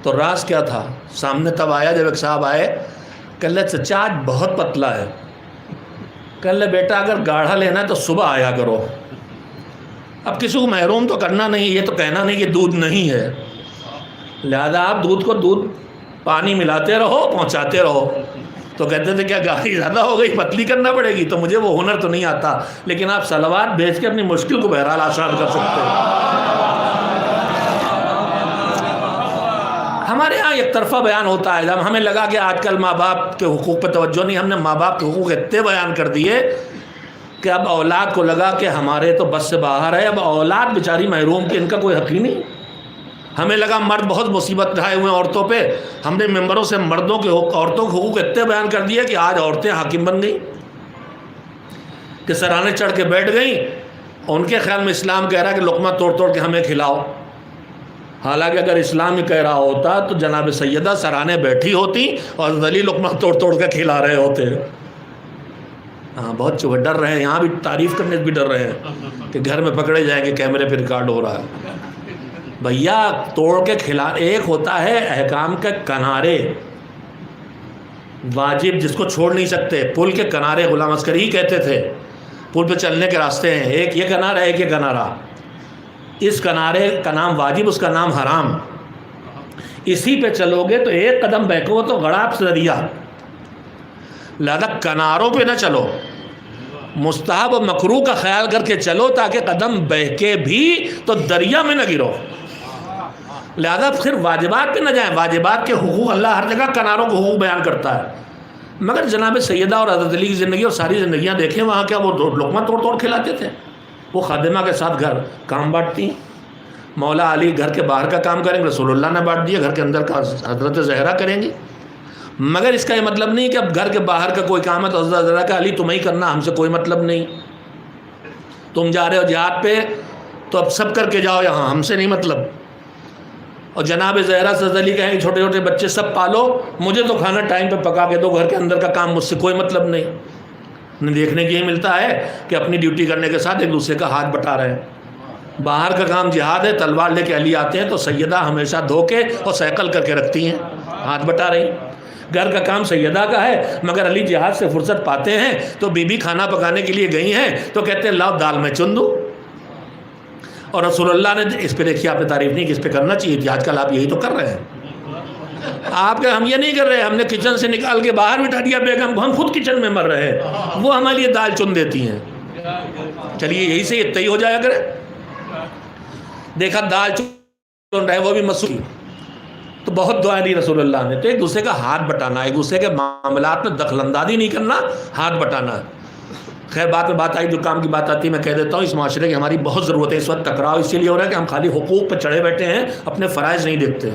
تو راز کیا تھا؟ سامنے تب آیا جب ایک صاحب آئے کہ اللہ چچا آج بہت پتلا ہے. کہ اللہ بیٹا اگر گاڑھا لینا ہے تو صبح آیا کرو. اب کسی کو محروم تو کرنا نہیں, یہ تو کہنا نہیں کہ دودھ نہیں ہے, لہذا آپ دودھ کو دودھ پانی ملاتے رہو, پہنچاتے رہو. تو کہتے تھے کیا گاڑی زیادہ ہو گئی, پتلی کرنا پڑے گی؟ تو مجھے وہ ہنر تو نہیں آتا, لیکن آپ صلوات بھیج کے اپنی مشکل کو بہرحال آسان کر سکتے ہیں. ہمارے ہاں ایک طرفہ بیان ہوتا ہے. جب ہمیں لگا کہ آج کل ماں باپ کے حقوق پہ توجہ نہیں, ہم نے ماں باپ کے حقوق اتنے بیان کر دیے کہ اب اولاد کو لگا کہ ہمارے تو بس سے باہر ہے, اب اولاد بیچاری محروم کی, ان کا کوئی حق ہی نہیں. ہمیں لگا مرد بہت مصیبت اٹھائے ہوئے عورتوں پہ, ہم نے ممبروں سے مردوں کے عورتوں کے حقوق اتنے بیان کر دیے کہ آج عورتیں حاکم بن گئیں کہ سرانے چڑھ کے بیٹھ گئیں. ان کے خیال میں اسلام کہہ رہا ہے کہ لقمہ توڑ توڑ کے ہمیں کھلاؤ, حالانکہ اگر اسلام ہی کہہ رہا ہوتا تو جناب سیدہ سرانے بیٹھی ہوتی اور ولی لقمہ توڑ توڑ کے کھلا رہے ہوتے. ہاں بہت ڈر رہے ہیں, یہاں بھی تعریف کرنے سے بھی ڈر رہے ہیں کہ گھر میں پکڑے جائیں گے, کیمرے پہ ریکارڈ ہو رہا ہے. بھیا توڑ کے کھلا, ایک ہوتا ہے احکام کے کنارے واجب جس کو چھوڑ نہیں سکتے. پل کے کنارے غلام عسکری کہتے تھے, پل پہ چلنے کے راستے ہیں, ایک یہ کنارہ ایک یہ کنارہ. اس کنارے کا نام واجب, اس کا نام حرام. اسی پہ چلو گے تو ایک قدم بہکو تو غڑاب سے دریا. لہذا کناروں پہ نہ چلو, مستحب و مکروہ کا خیال کر کے چلو تاکہ قدم بہکے بھی تو دریا میں نہ گرو. لہذا پھر واجبات پہ نہ جائیں. واجبات کے حقوق اللہ ہر جگہ کناروں کے حقوق بیان کرتا ہے, مگر جناب سیدہ اور حضرت علی کی زندگی اور ساری زندگیاں دیکھیں, وہاں کیا وہ لقمہ توڑ توڑ کھلاتے تھے؟ وہ خادمہ کے ساتھ گھر کام بانٹتی. مولا علی گھر کے باہر کا کام کریں گے, رسول اللہ نے بانٹ دیا, گھر کے اندر کا حضرت زہرا کریں گی. مگر اس کا یہ مطلب نہیں کہ اب گھر کے باہر کا کوئی کام ہے تو حضرت زہرا کا علی تمہیں ہی کرنا, ہم سے کوئی مطلب نہیں. تم جا رہے ہو جہاد پہ تو اب سب کر کے جاؤ, یہاں ہم سے نہیں مطلب. اور جناب زہرا سے علی کہیں چھوٹے چھوٹے بچے سب پالو, مجھے تو کھانا ٹائم پہ پکا کے دو, گھر کے اندر کا کام مجھ سے کوئی مطلب نہیں. دیکھنے کی یہ ملتا ہے کہ اپنی ڈیوٹی کرنے کے ساتھ ایک دوسرے کا ہاتھ بٹا رہے ہیں. باہر کا کام جہاد ہے, تلوار لے کے علی آتے ہیں تو سیدہ ہمیشہ دھو کے اور سیکل کر کے رکھتی ہیں, ہاتھ بٹا رہی. گھر کا کام سیدہ کا ہے, مگر علی جہاد سے فرصت پاتے ہیں تو بی بی کھانا پکانے کے لیے گئی ہیں تو کہتے ہیں لاؤ دال میں چن دو. اور رسول اللہ نے اس پہ دیکھی, آپ نے تعریف نہیں کہ اس پہ کرنا چاہیے تھی, آج کل آپ یہی تو کر رہے ہیں. آپ کہ ہم یہ نہیں کر رہے, ہم نے کچن سے نکال کے باہر بٹھا دیا بیگم کو, ہم خود کچن میں مر رہے ہیں, وہ ہمارے لیے دال چن دیتی ہیں. چلیے یہی سے اتنا ہی ہو جایا کرے. دیکھا دال چن رہے وہ بھی مسئول, تو بہت دعائیں دی رسول اللہ نے. تو ایک دوسرے کا ہاتھ بٹانا, ایک دوسرے کے معاملات میں دخل اندازی نہیں کرنا, ہاتھ بٹانا. خیر بات میں بات آئی, جو کام کی بات آتی ہے میں کہہ دیتا ہوں, اس معاشرے کی ہماری بہت ضرورت ہے. اس وقت ٹکراؤ اسی لیے ہو رہا ہے کہ ہم خالی حقوق پہ چڑھے بیٹھے ہیں, اپنے فرائض نہیں دیکھتے.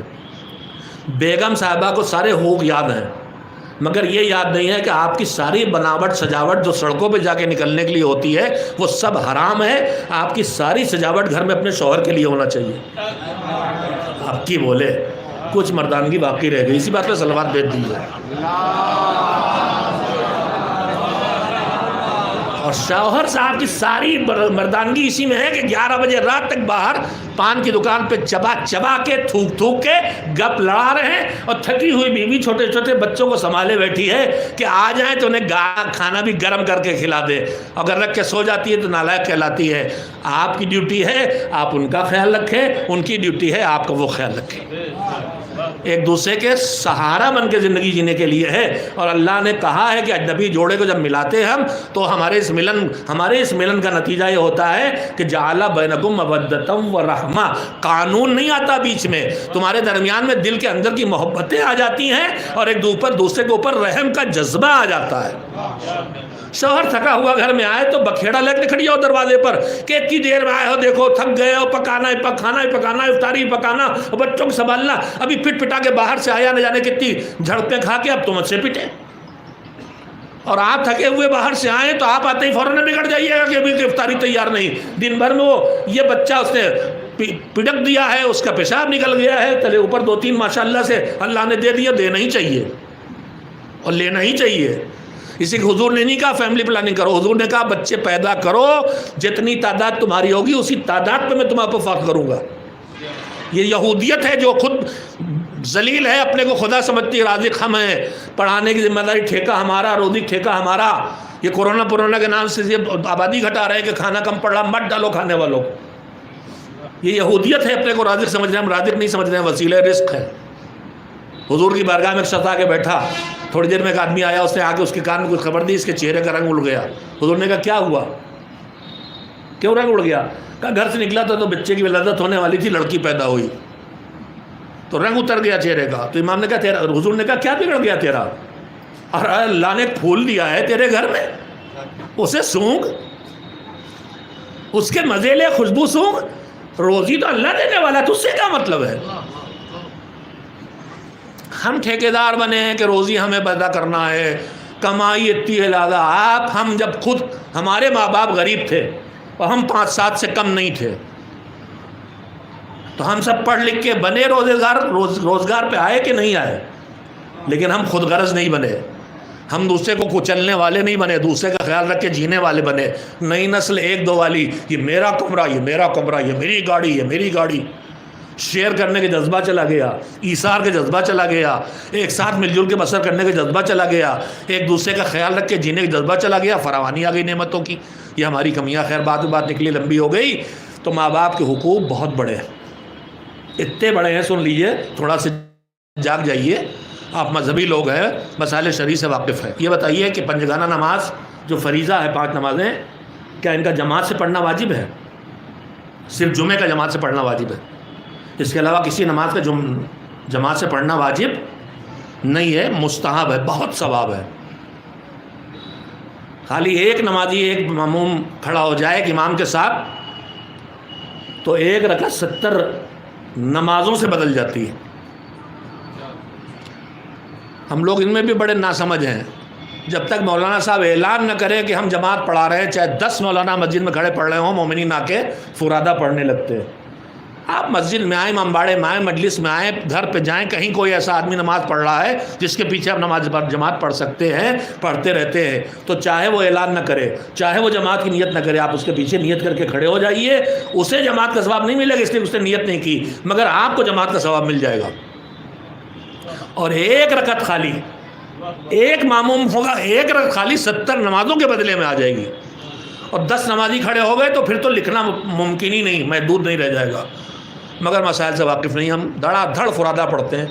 بیگم صاحبہ کو سارے حقوق یاد ہیں, مگر یہ یاد نہیں ہے کہ آپ کی ساری بناوٹ سجاوٹ جو سڑکوں پہ جا کے نکلنے کے لیے ہوتی ہے وہ سب حرام ہے. آپ کی ساری سجاوٹ گھر میں اپنے شوہر کے لیے ہونا چاہیے. آپ کی بولے کچھ مردانگی باقی رہ گئی, اسی بات پہ صلوات بھیج دیجیے. اور شوہر صاحب کی ساری مردانگی اسی میں ہے کہ 11 بجے رات تک باہر پان کی دکان پہ چبا چبا کے تھوک تھوک کے گپ لڑا رہے ہیں, اور تھکی ہوئی بیوی چھوٹے چھوٹے بچوں کو سنبھالے بیٹھی ہے کہ آ جائیں تو انہیں کھانا بھی گرم کر کے کھلا دے. اگر رکھ کے سو جاتی ہے تو نالائق کہلاتی ہے. آپ کی ڈیوٹی ہے آپ ان کا خیال رکھیں, ان کی ڈیوٹی ہے آپ کا وہ خیال رکھیں. ایک دوسرے کے سہارا بن کے زندگی جینے کے لیے ہے. اور اللہ نے کہا ہے کہ اجنبی جوڑے کو جب ملاتے ہیں ہم تو ہمارے اس ملن کا نتیجہ یہ ہوتا ہے کہ جعل بینکم مودۃ و رحمہ. قانون نہیں آتا بیچ میں, تمہارے درمیان میں دل کے اندر کی محبتیں آ جاتی ہیں اور ایک دوسرے کے اوپر رحم کا جذبہ آ جاتا ہے. شوہر تھکا ہوا گھر میں آئے تو بکھیڑا لے کے کھڑی ہو دروازے پر کہ اتنی دیر میں آئے ہو, دیکھو تھک گئے ہو, کھانا ہی پکانا, افطاری پکانا, بچوں کو سنبھالنا, ابھی پٹ پٹا کے باہر سے آیا نہ جانے کتنی جھڑپیں کھا کے اب تم سے پٹے. اور آپ تھکے ہوئے باہر سے آئے تو آپ آتے ہی فوراً بگڑ جائیے گا کہ ابھی افطاری تیار نہیں. دن بھر میں وہ یہ بچہ اس نے پٹک دیا ہے, اس کا پیشاب نکل گیا ہے, تلے اوپر 2-3 ماشاءاللہ سے اللہ نے دے دیا, دینا ہی چاہیے اور لینا ہی چاہیے. اسی کو حضور نے نہیں کہا فیملی پلاننگ کرو, حضور نے کہا بچے پیدا کرو, جتنی تعداد تمہاری ہوگی اسی تعداد پہ میں تمہارے پر فخر کروں گا. یہ یہودیت ہے جو خود ذلیل ہے، اپنے کو خدا سمجھتی، رازق ہم ہیں، پڑھانے کی ذمہ داری ٹھیکہ ہمارا، روزی ٹھیکہ ہمارا. یہ کورونا کے نام سے یہ آبادی گھٹا رہے ہیں کہ کھانا کم پڑ رہا، مت ڈالو کھانے والوں. یہ یہودیت ہے، اپنے کو رازق سمجھ رہے ہیں. ہم رازق نہیں سمجھ رہے ہیں، وسیلہ رزق ہے. حضور کی بارگاہ میں ایک شخص آ کے بیٹھا، تھوڑی دیر میں ایک آدمی آیا، اس نے آ کے اس کے کان میں کچھ خبر دی، اس کے چہرے کا رنگ اڑ گیا. حضور نے کہا کیا ہوا، کیوں رنگ اڑ گیا؟ کہا گھر سے نکلا تھا تو بچے کی ولادت ہونے والی تھی، لڑکی پیدا ہوئی تو رنگ اتر گیا چہرے کا. تو امام نے کہا تیرا، حضور نے کہا کیا بگڑ گیا تیرا؟ اور اللہ نے پھول دیا ہے تیرے گھر میں، اسے سونگ، اس کے مزے لے، خوشبو سونگ. روزی تو اللہ دینے والا ہے، تو اس سے کیا مطلب ہے؟ ہم ٹھیکیدار بنے ہیں کہ روزی ہمیں پیدا کرنا ہے، کمائی اتنی ہے لہذا آپ. ہم جب خود، ہمارے ماں باپ غریب تھے اور ہم 5-7 سے کم نہیں تھے، تو ہم سب پڑھ لکھ کے بنے روزگار پہ آئے کہ نہیں آئے، لیکن ہم خود غرض نہیں بنے. ہم دوسرے کو کچلنے والے نہیں بنے، دوسرے کا خیال رکھ کے جینے والے بنے. نئی نسل 1-2 والی، یہ میرا کمرہ، یہ میرا کمرہ، یہ میری گاڑی، یہ میری گاڑی. شیئر کرنے کے جذبہ چلا گیا، ایثار کے جذبہ چلا گیا، ایک ساتھ مل جل کے بسر کرنے کے جذبہ چلا گیا، ایک دوسرے کا خیال رکھ کے جینے کا جذبہ چلا گیا. فراوانی آ گئی نعمتوں کی. یہ ہماری کمیاں. خیر بات نکلی، لمبی ہو گئی. تو ماں باپ کے حقوق بہت بڑے ہیں، اتنے بڑے ہیں، سن لیجئے، تھوڑا سے جاگ جائیے. آپ مذہبی لوگ ہیں، مسائل شرعی سے واقف ہیں. یہ بتائیے کہ پنجگانہ نماز جو فریضہ ہے، 5 نمازیں، کیا ان کا جماعت سے پڑھنا واجب ہے؟ صرف جمعے کا جماعت سے پڑھنا واجب ہے، اس کے علاوہ کسی نماز کا جماعت سے پڑھنا واجب نہیں ہے، مستحب ہے، بہت ثواب ہے. خالی ایک نمازی، ایک ماموم کھڑا ہو جائے کہ امام کے ساتھ، تو 1 رکعت 70 نمازوں سے بدل جاتی ہے. ہم لوگ ان میں بھی بڑے ناسمجھ ہیں. جب تک مولانا صاحب اعلان نہ کریں کہ ہم جماعت پڑھا رہے ہیں، چاہے 10 مولانا مسجد میں کھڑے پڑھ رہے ہوں، مومنین آ کے فرادہ پڑھنے لگتے ہیں. آپ مسجد میں آئیں، امباڑے میں آئیں، مجلس میں آئیں، گھر پہ جائیں، کہیں کوئی ایسا آدمی نماز پڑھ رہا ہے جس کے پیچھے آپ نماز جماعت پڑھ سکتے ہیں، پڑھتے رہتے ہیں، تو چاہے وہ اعلان نہ کرے، چاہے وہ جماعت کی نیت نہ کرے، آپ اس کے پیچھے نیت کر کے کھڑے ہو جائیے. اسے جماعت کا ثواب نہیں ملے گا اس لیے اس نے نیت نہیں کی، مگر آپ کو جماعت کا ثواب مل جائے گا. اور 1 رکعت خالی، ایک معموم ہوگا، 1 رکعت خالی 70 نمازوں کے بدلے میں آ جائے گی. اور 10 نمازی کھڑے ہو گئے تو پھر تو لکھنا ممکن ہی نہیں، محدود نہیں رہ جائے گا. مگر مسائل سے واقف نہیں، ہم دھڑا دھڑ فرادہ پڑھتے ہیں،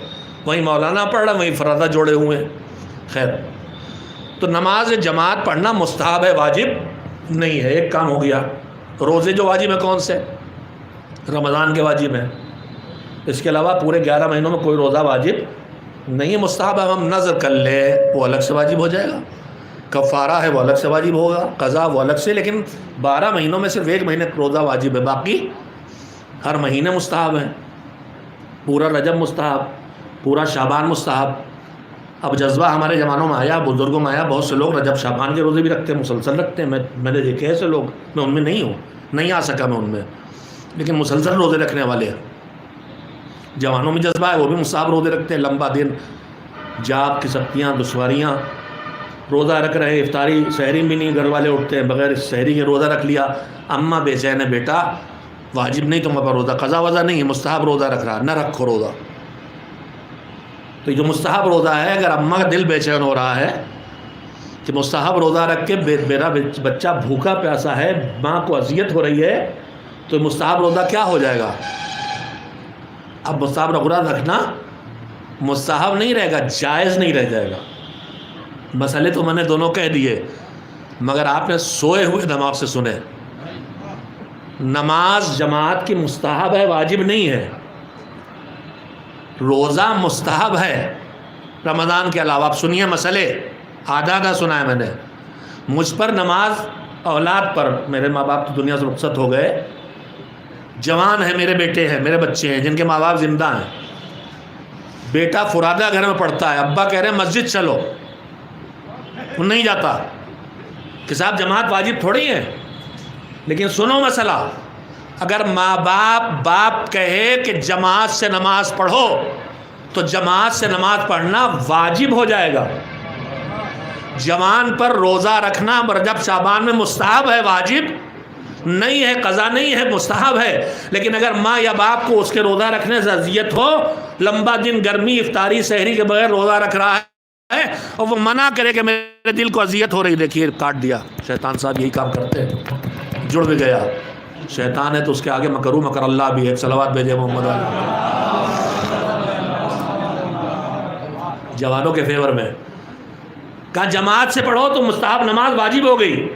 وہیں مولانا پڑھ رہا، وہیں فرادہ جوڑے ہوئے ہیں. خیر، تو نماز جماعت پڑھنا مستحب ہے، واجب نہیں ہے. ایک کام ہو گیا. روزے جو واجب ہیں کون سے؟ رمضان کے واجب ہیں. اس کے علاوہ پورے 11 مہینوں میں کوئی روزہ واجب نہیں ہے، مستحب ہے. ہم نظر کر لیں وہ الگ سے واجب ہو جائے گا، کفارہ ہے وہ الگ سے واجب ہوگا، قضا وہ الگ سے. لیکن 12 مہینوں میں صرف 1 مہینے روزہ واجب ہے، باقی ہر مہینے مستحب ہیں. پورا رجب مستحب، پورا شعبان مستحب. اب جذبہ ہمارے زمانوں میں آیا، بزرگوں میں آیا، بہت سے لوگ رجب شعبان کے روزے بھی رکھتے ہیں، مسلسل رکھتے ہیں. میں نے دیکھے ایسے لوگ، میں ان میں نہیں ہوں، نہیں آ سکا میں ان میں، لیکن مسلسل روزے رکھنے والے ہیں. جوانوں میں جذبہ ہے، وہ بھی مستحب روزے رکھتے ہیں. لمبا دن، جاب کی سختیاں، دشواریاں، روزہ رکھ رہے، افطاری سحری بھی نہیں، گھر والے اٹھتے ہیں بغیر سحری کے، روزہ رکھ لیا. اماں بے چین ہے، بیٹا واجب نہیں تمہیں پر روزہ، قضا وضا نہیں ہے، مستحب روزہ رکھ رہا، نہ رکھو روزہ. تو جو مستحب روزہ ہے، اگر اماں کا دل بے چین ہو رہا ہے کہ مستحب روزہ رکھ کے میرا بچہ بھوکا پیاسا ہے، ماں کو اذیت ہو رہی ہے، تو مستحب روزہ کیا ہو جائے گا؟ اب مستحب روزہ رکھنا مستحب نہیں رہے گا، جائز نہیں رہ جائے گا. مسئلے تو میں نے دونوں کہہ دیے، مگر آپ نے سوئے ہوئے دماغ سے سنے. نماز جماعت کی مستحب ہے، واجب نہیں ہے. روزہ مستحب ہے رمضان کے علاوہ. آپ سنیے مسئلے، آدھا سنا ہے میں نے. مجھ پر نماز، اولاد پر، میرے ماں باپ تو دنیا سے رخصت ہو گئے، جوان ہیں، میرے بیٹے ہیں، میرے بچے ہیں جن کے ماں باپ زندہ ہیں. بیٹا فرادہ گھر میں پڑھتا ہے، ابا کہہ رہے ہیں مسجد چلو، وہ نہیں جاتا کہ صاحب جماعت واجب تھوڑی ہے. لیکن سنو مسئلہ، اگر ماں باپ کہے کہ جماعت سے نماز پڑھو، تو جماعت سے نماز پڑھنا واجب ہو جائے گا. جوان پر روزہ رکھنا رجب شعبان میں مستحب ہے، واجب نہیں ہے، قضا نہیں ہے، مستحب ہے. لیکن اگر ماں یا باپ کو اس کے روزہ رکھنے سے اذیت ہو، لمبا دن گرمی افطاری سحری کے بغیر روزہ رکھ رہا ہے اور وہ منع کرے کہ میرے دل کو اذیت ہو رہی، دیکھیے کاٹ دیا. شیطان صاحب یہی کام کرتے ہیں، جڑ بھی گیا. شیطان ہے تو اس کے آگے مکرو مکر اللہ بھی ہے. صلوات بھیجے محمد علیہ. جوانوں کے فیور میں کہا جماعت سے پڑھو تو مستحب نماز واجب ہو گئی.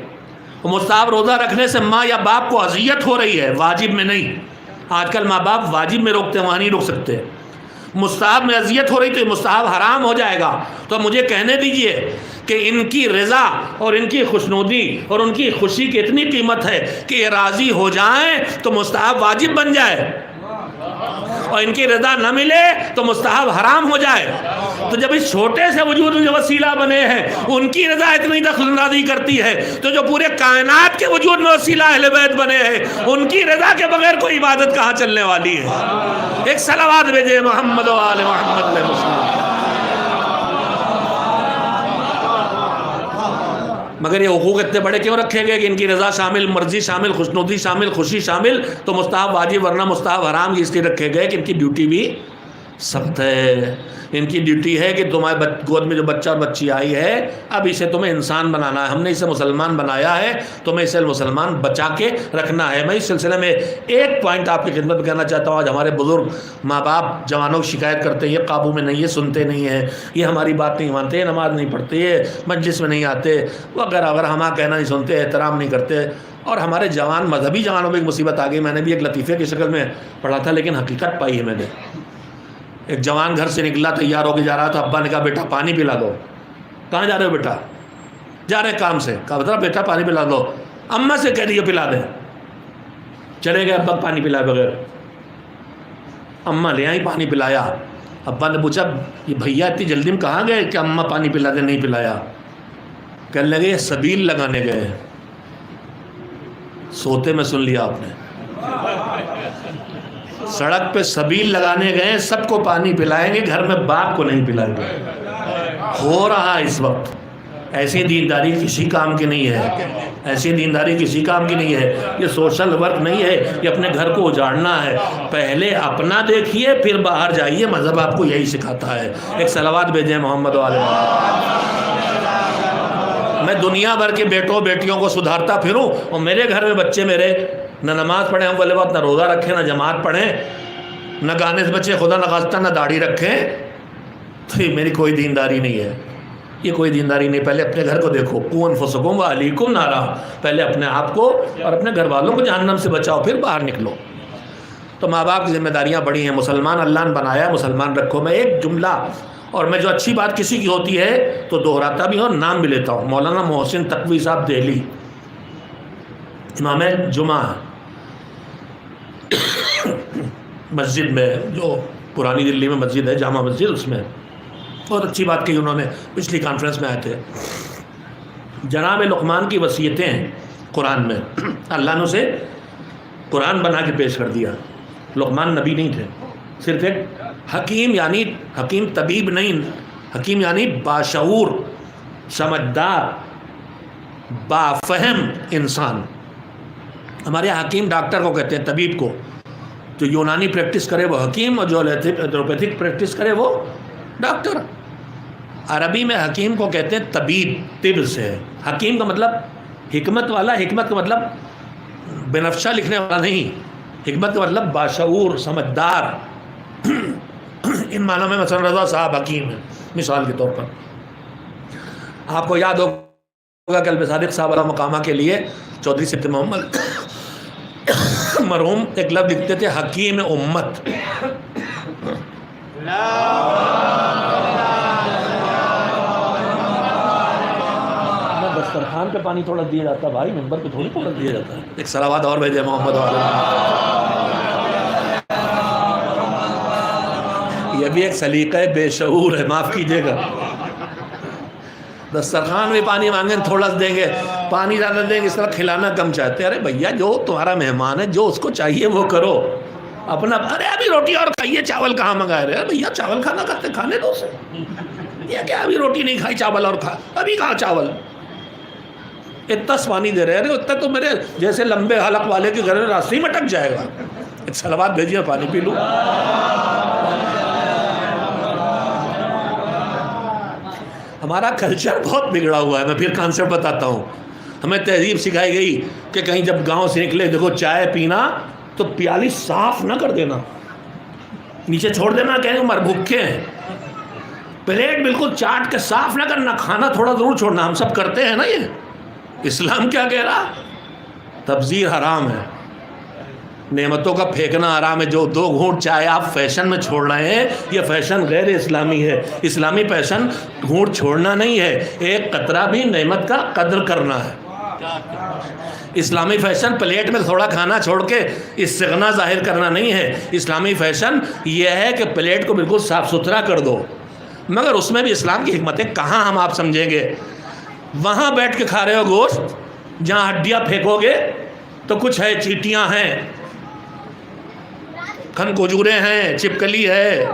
مستحب روزہ رکھنے سے ماں یا باپ کو اذیت ہو رہی ہے، واجب میں نہیں. آج کل ماں باپ واجب میں روکتے ہیں، وہاں نہیں روک سکتے. مستحب میں اذیت ہو رہی تو یہ مستحب حرام ہو جائے گا. تو مجھے کہنے دیجئے کہ ان کی رضا اور ان کی خوشنودی اور ان کی خوشی کی اتنی قیمت ہے کہ یہ راضی ہو جائیں تو مستحب واجب بن جائے، اور ان کی رضا نہ ملے تو مستحب حرام ہو جائے. تو جب اس چھوٹے سے وجود میں جو وسیلہ بنے ہیں ان کی رضا اتنی دخل اندازی کرتی ہے، تو جو پورے کائنات کے وجود میں وسیلہ اہل بیت بنے ہیں ان کی رضا کے بغیر کوئی عبادت کہاں چلنے والی ہے. ایک صلوات بھیجے محمد و آل محمد علیہ وسلم. مگر یہ حقوق اتنے بڑے کیوں رکھے گئے کہ ان کی رضا شامل، مرضی شامل، خوشنودی شامل، خوشی شامل، تو مستحب واجب ورنہ مستحب حرام اس لیے رکھے گئے کہ ان کی ڈیوٹی بھی سخت ہے. ان کی ڈیوٹی ہے کہ تمہارے گود میں جو بچہ اور بچی آئی ہے اب اسے تمہیں انسان بنانا ہے. ہم نے اسے مسلمان بنایا ہے، تمہیں اسے مسلمان بچا کے رکھنا ہے. میں اس سلسلے میں ایک پوائنٹ آپ کی خدمت کہنا چاہتا ہوں. آج ہمارے بزرگ ماں باپ جوانوں کی شکایت کرتے ہیں، یہ قابو میں نہیں ہے، سنتے نہیں ہیں، یہ ہماری بات نہیں مانتے، یہ نماز نہیں پڑھتے، یہ مجلس میں نہیں آتے وغیرہ وغیرہ، ہمارا کہنا نہیں سنتے، احترام نہیں کرتے. اور ہمارے جوان مذہبی جوانوں میں ایک مصیبت آ گئی. میں نے بھی ایک لطیفے کی شکل میں پڑھا تھا لیکن حقیقت پائی ہے میں نے. ایک جوان گھر سے نکلا، تیار ہو کے جا رہا تو ابا نے کہا بیٹا پانی پلا دو. کہاں جا رہے ہو بیٹا؟ جا رہے کام سے. کہا بتا بیٹا پانی پلا دو. اماں سے کہہ دیے پلا دیں. چلے گئے ابا پانی پلائے بغیر. اماں لے آئی، پانی پلایا. ابا نے پوچھا یہ بھیا اتنی جلدی میں کہاں گئے کہ اماں پانی پلا دیں؟ نہیں پلایا. کہنے لگے یہ سبیل لگانے گئے. سوتے میں سن لیا آپ نے. سڑک پہ سبیل لگانے گئے، سب کو پانی پلائیں گے، گھر میں باپ کو نہیں پلائیں گے. ہو رہا اس وقت. ایسی دینداری کسی کام کی نہیں ہے، ایسی دینداری کسی کام کی نہیں ہے. یہ سوشل ورک نہیں ہے، یہ اپنے گھر کو اجاڑنا ہے. پہلے اپنا دیکھیے پھر باہر جائیے. مذہب آپ کو یہی سکھاتا ہے. ایک صلوات بھیجیں محمد و آل محمد. میں دنیا بھر کے بیٹوں بیٹیوں کو سدھارتا پھروں اور میرے گھر میں بچے میرے نہ نماز پڑھیں ہم والے وقت، نہ روزہ رکھیں، نہ جماعت پڑھیں، نہ گانے سے بچے خدا نخواستہ نہ داڑھی رکھیں، تو یہ میری کوئی دینداری نہیں ہے. یہ کوئی دینداری نہیں. پہلے اپنے گھر کو دیکھو. قوا انفسکم واہلیکم نارا. پہلے اپنے آپ کو اور اپنے گھر والوں کو جہنم سے بچاؤ، پھر باہر نکلو. تو ماں باپ کی ذمہ داریاں بڑی ہیں. مسلمان اللہ نے بنایا، مسلمان رکھو. میں ایک جملہ، اور میں جو اچھی بات کسی کی ہوتی ہے تو دہراتا بھی ہوں اور نام بھی لیتا ہوں. مولانا محسن تقوی صاحب دہلی، امام جمعہ مسجد میں، جو پرانی دلی میں مسجد ہے جامع مسجد، اس میں بہت اچھی بات کہی انہوں نے. پچھلی کانفرنس میں آئے تھے. جناب لقمان کی وصیتیں ہیں قرآن میں. اللہ نے اسے قرآن بنا کے پیش کر دیا. لقمان نبی نہیں تھے، صرف ایک حکیم، یعنی حکیم طبیب نہیں، حکیم یعنی باشعور، سمجھدار، بافہم انسان. ہمارے حکیم ڈاکٹر کو کہتے ہیں، طبیب کو. جو یونانی پریکٹس کرے وہ حکیم، اور جو ایلوپیتھک پریکٹس کرے وہ ڈاکٹر. عربی میں حکیم کو کہتے ہیں طبیب، طب سے. حکیم کا مطلب حکمت والا، حکمت کا مطلب بنفشہ لکھنے والا نہیں. حکمت کا مطلب باشعور، سمجھدار. ان معنوں میں مثلا رضا صاحب حکیم ہیں مثال کے طور پر. آپ کو یاد ہوگا کہ قلب صادق صاحب علیہ مقامہ کے لیے چودھری سید محمد مرحوم ایک لفظ لکھتے تھے، حکیم امت. دسترخوان پہ پانی تھوڑا دیا جاتا بھائی، ممبر پہ تھوڑی تھوڑا دیا جاتا ہے. ایک صلوات اور بھیجے محمد والے. یہ بھی ایک سلیقہ بے شعور ہے، معاف کیجیے گا. دسترخوان میں پانی مانگیں تھوڑا سا دیں گے، پانی زیادہ دیں گے، اس طرح کھلانا کم چاہتے ہیں. ارے بھیا جو تمہارا مہمان ہے جو اس کو چاہیے وہ کرو. اپنا ارے ابھی روٹی اور کھائیے، چاول کہاں منگائے رہے؟ بھیا چاول کھانا کھاتے کھانے دو سے. یہ کیا ابھی روٹی نہیں کھائی چاول اور کھا، ابھی کہاں چاول؟ اتنا پانی دے رہے ہیں، اتنا تو میرے جیسے لمبے حلق والے کے گھر میں راستے ہی میں اٹک جائے گا. ایک صلوات بھیجیے پانی پی لوں. ہمارا کلچر بہت بگڑا ہوا ہے. میں پھر کانسیپٹ بتاتا ہوں. ہمیں تہذیب سکھائی گئی کہ کہیں جب گاؤں سے نکلے دیکھو چائے پینا تو پیالی صاف نہ کر دینا، نیچے چھوڑ دینا، کہیں گے مر بھوکے ہیں. پلیٹ بالکل چاٹ کے صاف نہ کرنا، کھانا تھوڑا ضرور چھوڑنا. ہم سب کرتے ہیں نا. یہ اسلام کیا کہہ رہا؟ تبذیر حرام ہے، نعمتوں کا پھینکنا حرام ہے. جو 2 گھونٹ چائے آپ فیشن میں چھوڑ رہے ہیں یہ فیشن غیر اسلامی ہے. اسلامی فیشن گھونٹ چھوڑنا نہیں ہے، ایک قطرہ بھی نعمت کا قدر کرنا ہے. اسلامی فیشن پلیٹ میں تھوڑا کھانا چھوڑ کے استغنا ظاہر کرنا نہیں ہے. اسلامی فیشن یہ ہے کہ پلیٹ کو بالکل صاف ستھرا کر دو. مگر اس میں بھی اسلام کی حکمتیں کہاں ہم آپ سمجھیں گے؟ وہاں بیٹھ کے کھا رہے ہو گوشت، جہاں ہڈیاں پھینکو گے تو کچھ ہے، چیٹیاں ہیں، کھن کھجورے ہیں، چھپکلی ہے،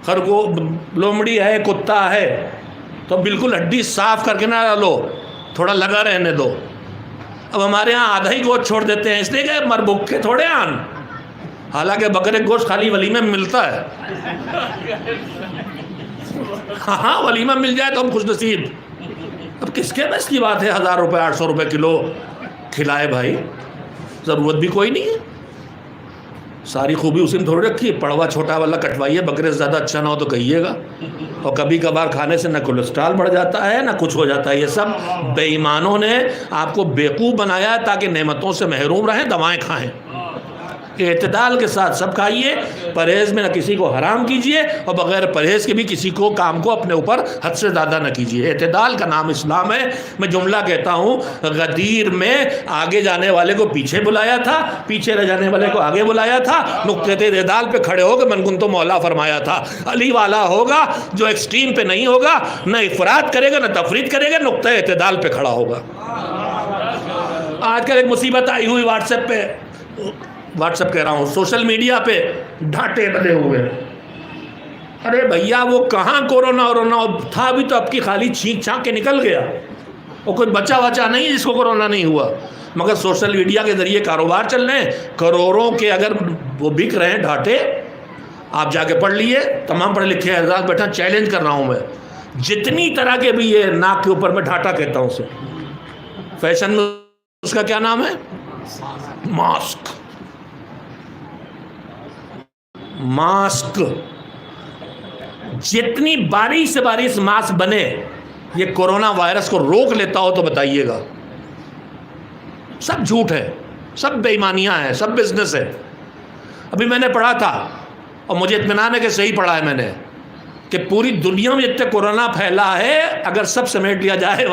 لومڑی ہے، کتا ہے. تو بالکل ہڈی صاف کر کے نہ ڈالو، تھوڑا لگا رہنے دو. اب ہمارے ہاں آدھا ہی گوشت چھوڑ دیتے ہیں، اس لیے کہ مر بھوکے تھوڑے آن. حالانکہ بکرے گوشت خالی ولیمے میں ملتا ہے. ہاں ولیمہ مل جائے تو ہم خوش نصیب. اب کس کے بس کی بات ہے 1000 روپے 800 روپے کلو کھلائے بھائی؟ ضرورت بھی کوئی نہیں ہے. ساری خوبی اسی میں تھوڑی رکھی ہے. پڑوا چھوٹا والا کٹوائیے، بکرے سے زیادہ اچھا نہ ہو تو کہیے گا. اور کبھی کبھار کھانے سے نہ کولیسٹرول بڑھ جاتا ہے نہ کچھ ہو جاتا ہے. یہ سب بے ایمانوں نے آپ کو بیوقوف بنایا ہے تاکہ نعمتوں سے محروم رہیں، دوائیں کھائیں. اعتدال کے ساتھ سب کھائیے، پرہیز میں نہ کسی کو حرام کیجیے اور بغیر پرہیز کے بھی کسی کو کام کو اپنے اوپر حد سے زیادہ نہ کیجیے. اعتدال کا نام اسلام ہے. میں جملہ کہتا ہوں، غدیر میں آگے جانے والے کو پیچھے بلایا تھا، پیچھے رہ جانے والے کو آگے بلایا تھا. نقطۂ اعتدال پہ کھڑے ہو کے من کن تو مولا فرمایا تھا. علی والا ہوگا جو ایکسٹریم پہ نہیں ہوگا، نہ افراط کرے گا نہ تفریط کرے گا، نقطۂ اعتدال پہ کھڑا ہوگا. آج کل ایک مصیبت آئی ہوئی واٹس ایپ کہہ رہا ہوں، سوشل میڈیا پہ ڈھاٹے بنے ہوئے. ارے بھیا وہ کہاں کورونا تھا، بھی تو اب کی خالی چھینک چھانک کے نکل گیا. وہ کوئی بچہ نہیں ہے جس کو کورونا نہیں ہوا، مگر سوشل میڈیا کے ذریعے کاروبار چل رہے ہیں. کروڑوں کے اگر وہ بک رہے ہیں ڈھاٹے. آپ جا کے پڑھ لیے، تمام پڑھے لکھے حضرات بیٹھا چیلنج کر رہا ہوں میں، جتنی طرح کے بھی یہ ناک کے اوپر میں ڈھاٹا کہتا ہوں اسے، فیشن میں اس کا کیا نام ہے؟ ماسک. جتنی باریک سے باریک ماسک بنے یہ کورونا وائرس کو روک لیتا ہو تو بتائیے گا. سب جھوٹ ہے، سب بے ایمانیاں ہیں، سب بزنس ہے. ابھی میں نے پڑھا تھا اور مجھے اطمینان ہے کہ صحیح پڑھا ہے میں نے، کہ پوری دنیا میں جتنے کورونا پھیلا ہے اگر سب سمیٹ لیا جائے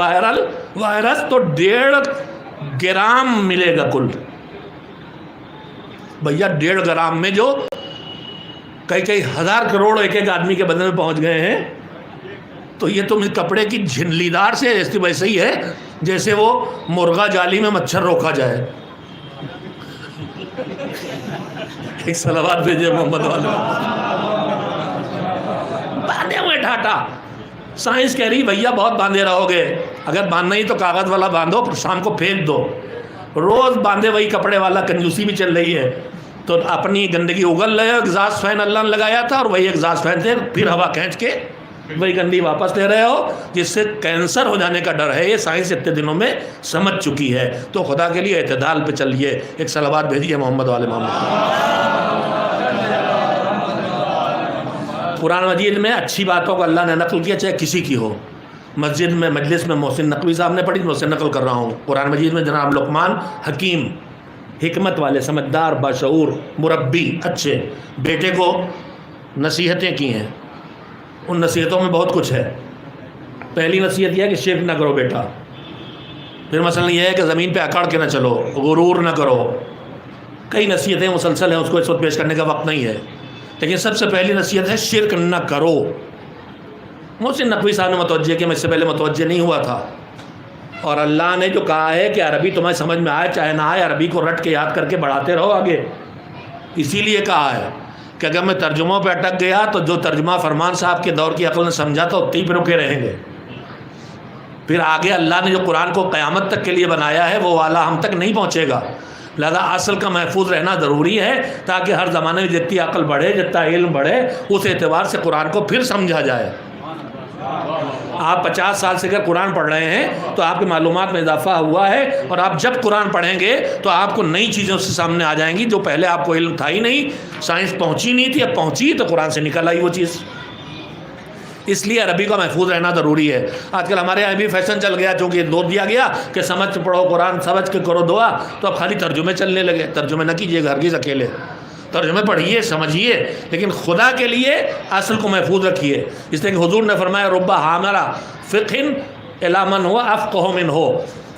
وائرس تو 1.5 گرام ملے گا کل. بھیا 1.5 گرام میں جو کئی ہزار کروڑ ایک آدمی کے بدن میں پہنچ گئے ہیں، تو یہ تم کپڑے کی جھنلی دار سے ویسے ہی ہے جیسے وہ مرغا جالی میں مچھر روکا جائے. ایک صلوات بھیجے محمد والے. باندھے ہوئے ڈھاٹا. سائنس کہہ رہی بھیا بہت باندھے رہو گے، اگر باندھنا ہی تو کاغذ والا باندھو، شام کو پھینک دو. روز باندھے وہی کپڑے والا کنجوسی بھی چل رہی ہے. تو اپنی گندگی اگل رہے ہو. ایگزاسٹ فین اللہ نے لگایا تھا اور وہی ایگزاسٹ فین سے پھر ہوا کھینچ کے وہی گندی واپس لے رہے ہو، جس سے کینسر ہو جانے کا ڈر ہے. یہ سائنس اتنے دنوں میں سمجھ چکی ہے. تو خدا کے لیے اعتدال پہ چلیے. ایک صلوات بھیجیے محمد والے محمد. قرآن مجید میں اچھی باتوں کو اللہ نے نقل کیا، چاہے کسی کی ہو. مسجد میں مجلس میں محسن نقوی صاحب نے پڑھی، میں اسے نقل کر رہا ہوں. قرآن مجید میں جناب لقمان حکیم، حکمت والے، سمجھدار، باشعور، مربی، اچھے بیٹے کو نصیحتیں کی ہیں. ان نصیحتوں میں بہت کچھ ہے. پہلی نصیحت یہ ہے کہ شرک نہ کرو بیٹا. پھر مثلا یہ ہے کہ زمین پہ اکڑ کے نہ چلو، غرور نہ کرو. کئی نصیحتیں مسلسل ہیں، اس کو اس وقت پیش کرنے کا وقت نہیں ہے. لیکن سب سے پہلی نصیحت ہے شرک نہ کرو. محسن نقوی صاحب نے متوجہ کیا، میں اس سے پہلے متوجہ نہیں ہوا تھا. اور اللہ نے جو کہا ہے کہ عربی تمہیں سمجھ میں آئے چاہے نہ آئے، عربی کو رٹ کے یاد کر کے بڑھاتے رہو آگے. اسی لیے کہا ہے کہ اگر میں ترجموں پہ اٹک گیا تو جو ترجمہ فرمان صاحب کے دور کی عقل نے سمجھا تو اتنی پہ رکے رہیں گے. پھر آگے اللہ نے جو قرآن کو قیامت تک کے لیے بنایا ہے وہ والا ہم تک نہیں پہنچے گا. لہذا اصل کا محفوظ رہنا ضروری ہے تاکہ ہر زمانے میں جتنی عقل بڑھے, جتنا علم بڑھے, اس اعتبار سے قرآن کو پھر سمجھا جائے. آپ 50 سال سے اگر قرآن پڑھ رہے ہیں تو آپ کی معلومات میں اضافہ ہوا ہے, اور آپ جب قرآن پڑھیں گے تو آپ کو نئی چیزیں اس سے سامنے آ جائیں گی جو پہلے آپ کو علم تھا ہی نہیں, سائنس پہنچی نہیں تھی, اب پہنچی تو قرآن سے نکل آئی وہ چیز. اس لیے عربی کا محفوظ رہنا ضروری ہے. آج کل ہمارے یہاں بھی فیشن چل گیا, چونکہ دو دیا گیا کہ سمجھ پڑھو قرآن, سمجھ کے کرو دعا, تو اب خالی ترجمے چلنے لگے. ترجمے نہ کیجیے ہرگز اکیلے, ترجمے پڑھیے, سمجھیے, لیکن خدا کے لیے اصل کو محفوظ رکھیے. اس لیے کہ حضور نے فرمایا ربا حاملہ فقہ الی من ہوا افقہ منہ.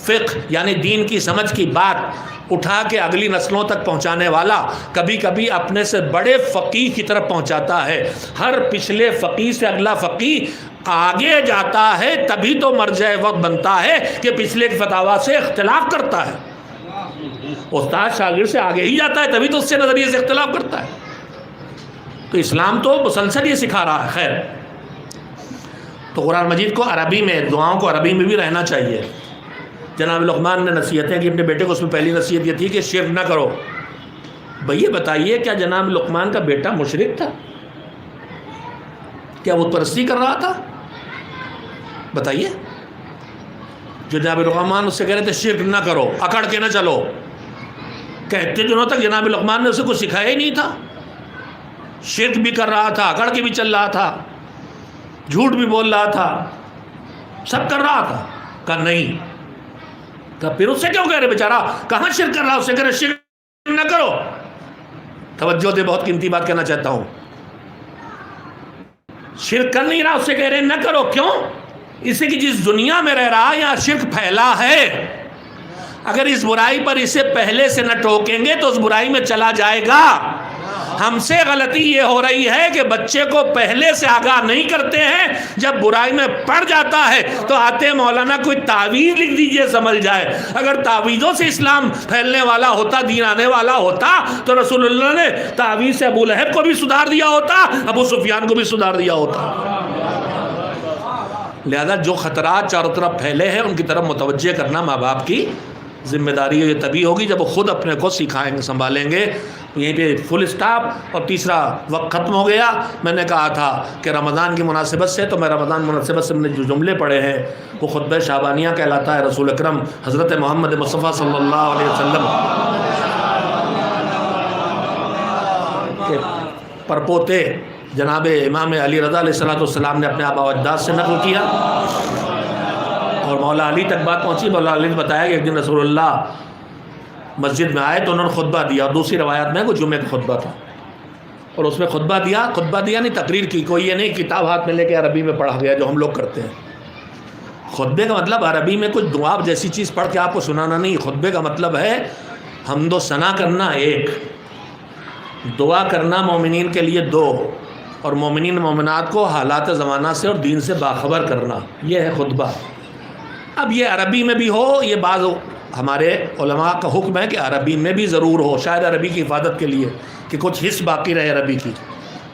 فقہ یعنی دین کی سمجھ کی بات اٹھا کے اگلی نسلوں تک پہنچانے والا کبھی کبھی اپنے سے بڑے فقیہ کی طرف پہنچاتا ہے. ہر پچھلے فقیہ سے اگلا فقیہ آگے جاتا ہے تبھی تو مرجع وقت بنتا ہے کہ پچھلے کی فتاوا سے اختلاف کرتا ہے. استاد شاگرد سے آگے ہی جاتا ہے تبھی تو اس سے نظریے سے اختلاف کرتا ہے. تو اسلام تو مسلسل یہ سکھا رہا ہے. خیر, تو قرآن مجید کو عربی میں, دعاؤں کو عربی میں بھی رہنا چاہیے. جناب لقمان نے نصیحتیں کی اپنے بیٹے کو, اس میں پہلی نصیحت یہ تھی کہ شرک نہ کرو. بھئی یہ بتائیے کیا جناب لقمان کا بیٹا مشرک تھا؟ کیا بت پرستی کر رہا تھا؟ بتائیے. جو جناب لقمان اس سے کہہ رہے تھے شرک نہ کرو, اکڑ کے نہ چلو, کہتے دنوں تک جناب لقمان نے اسے کچھ سکھایا ہی نہیں تھا. شرک بھی کر رہا تھا, اکڑ کے بھی چل رہا تھا, جھوٹ بھی بول رہا تھا, سب کر رہا تھا. کہا نہیں. کہا پھر اس سے کیوں کہہ رہے بیچارہ, کہاں شرک کر رہا, اس سے کہہ رہے شرک نہ کرو. توجہ دے, بہت قیمتی بات کہنا چاہتا ہوں. شرک کر نہیں رہا, اس سے کہہ رہے نہ کرو. کیوں؟ اس سے کہ جس دنیا میں رہ رہا یہاں شرک پھیلا ہے. اگر اس برائی پر اسے پہلے سے نہ ٹوکیں گے تو اس برائی میں چلا جائے گا. ہم سے غلطی یہ ہو رہی ہے کہ بچے کو پہلے سے آگاہ نہیں کرتے ہیں, جب برائی میں پڑ جاتا ہے تو آتے مولانا کوئی تعویذ لکھ دیجئے سمجھ جائے. اگر تعویذوں سے اسلام پھیلنے والا ہوتا, دین آنے والا ہوتا, تو رسول اللہ نے تعویذ سے ابو لہب کو بھی سدھار دیا ہوتا, ابو سفیان کو بھی سدھار دیا ہوتا. لہذا جو خطرات چاروں طرف پھیلے ہیں ان کی طرف متوجہ کرنا ماں باپ کی ذمہ داری ہے. یہ تبھی ہوگی جب وہ خود اپنے کو سکھائیں گے, سنبھالیں گے. یہیں پہ فل اسٹاپ. اور تیسرا وقت ختم ہو گیا. میں نے کہا تھا کہ رمضان کی مناسبت سے, تو میں رمضان مناسبت سے میں نے جو جملے پڑھے ہیں وہ خطبہ شعبانیہ کہلاتا ہے. رسول اکرم حضرت محمد مصطفیٰ صلی اللہ علیہ وسلم کے پرپوتے جناب امام علی رضا علیہ السلام نے اپنے آباء و اجداد سے نقل کیا, اور مولا علی تک بات پہنچی. مولا علی نے بتایا کہ ایک دن رسول اللہ مسجد میں آئے تو انہوں نے خطبہ دیا. اور دوسری روایت میں وہ جمعے کا خطبہ تھا, اور اس میں خطبہ دیا نہیں, تقریر کی. کوئی یہ نہیں کتاب ہاتھ میں لے کے عربی میں پڑھا گیا جو ہم لوگ کرتے ہیں. خطبے کا مطلب عربی میں کچھ دعا جیسی چیز پڑھ کے آپ کو سنانا نہیں. خطبے کا مطلب ہے حمد و ثنا کرنا ایک, دعا کرنا مومنین کے لیے دو, اور مومنین مومنات کو حالات زمانہ سے اور دین سے باخبر کرنا. یہ ہے خطبہ. اب یہ عربی میں بھی ہو, یہ بعض ہمارے علماء کا حکم ہے کہ عربی میں بھی ضرور ہو, شاید عربی کی حفاظت کے لیے کہ کچھ حص باقی رہے عربی کی,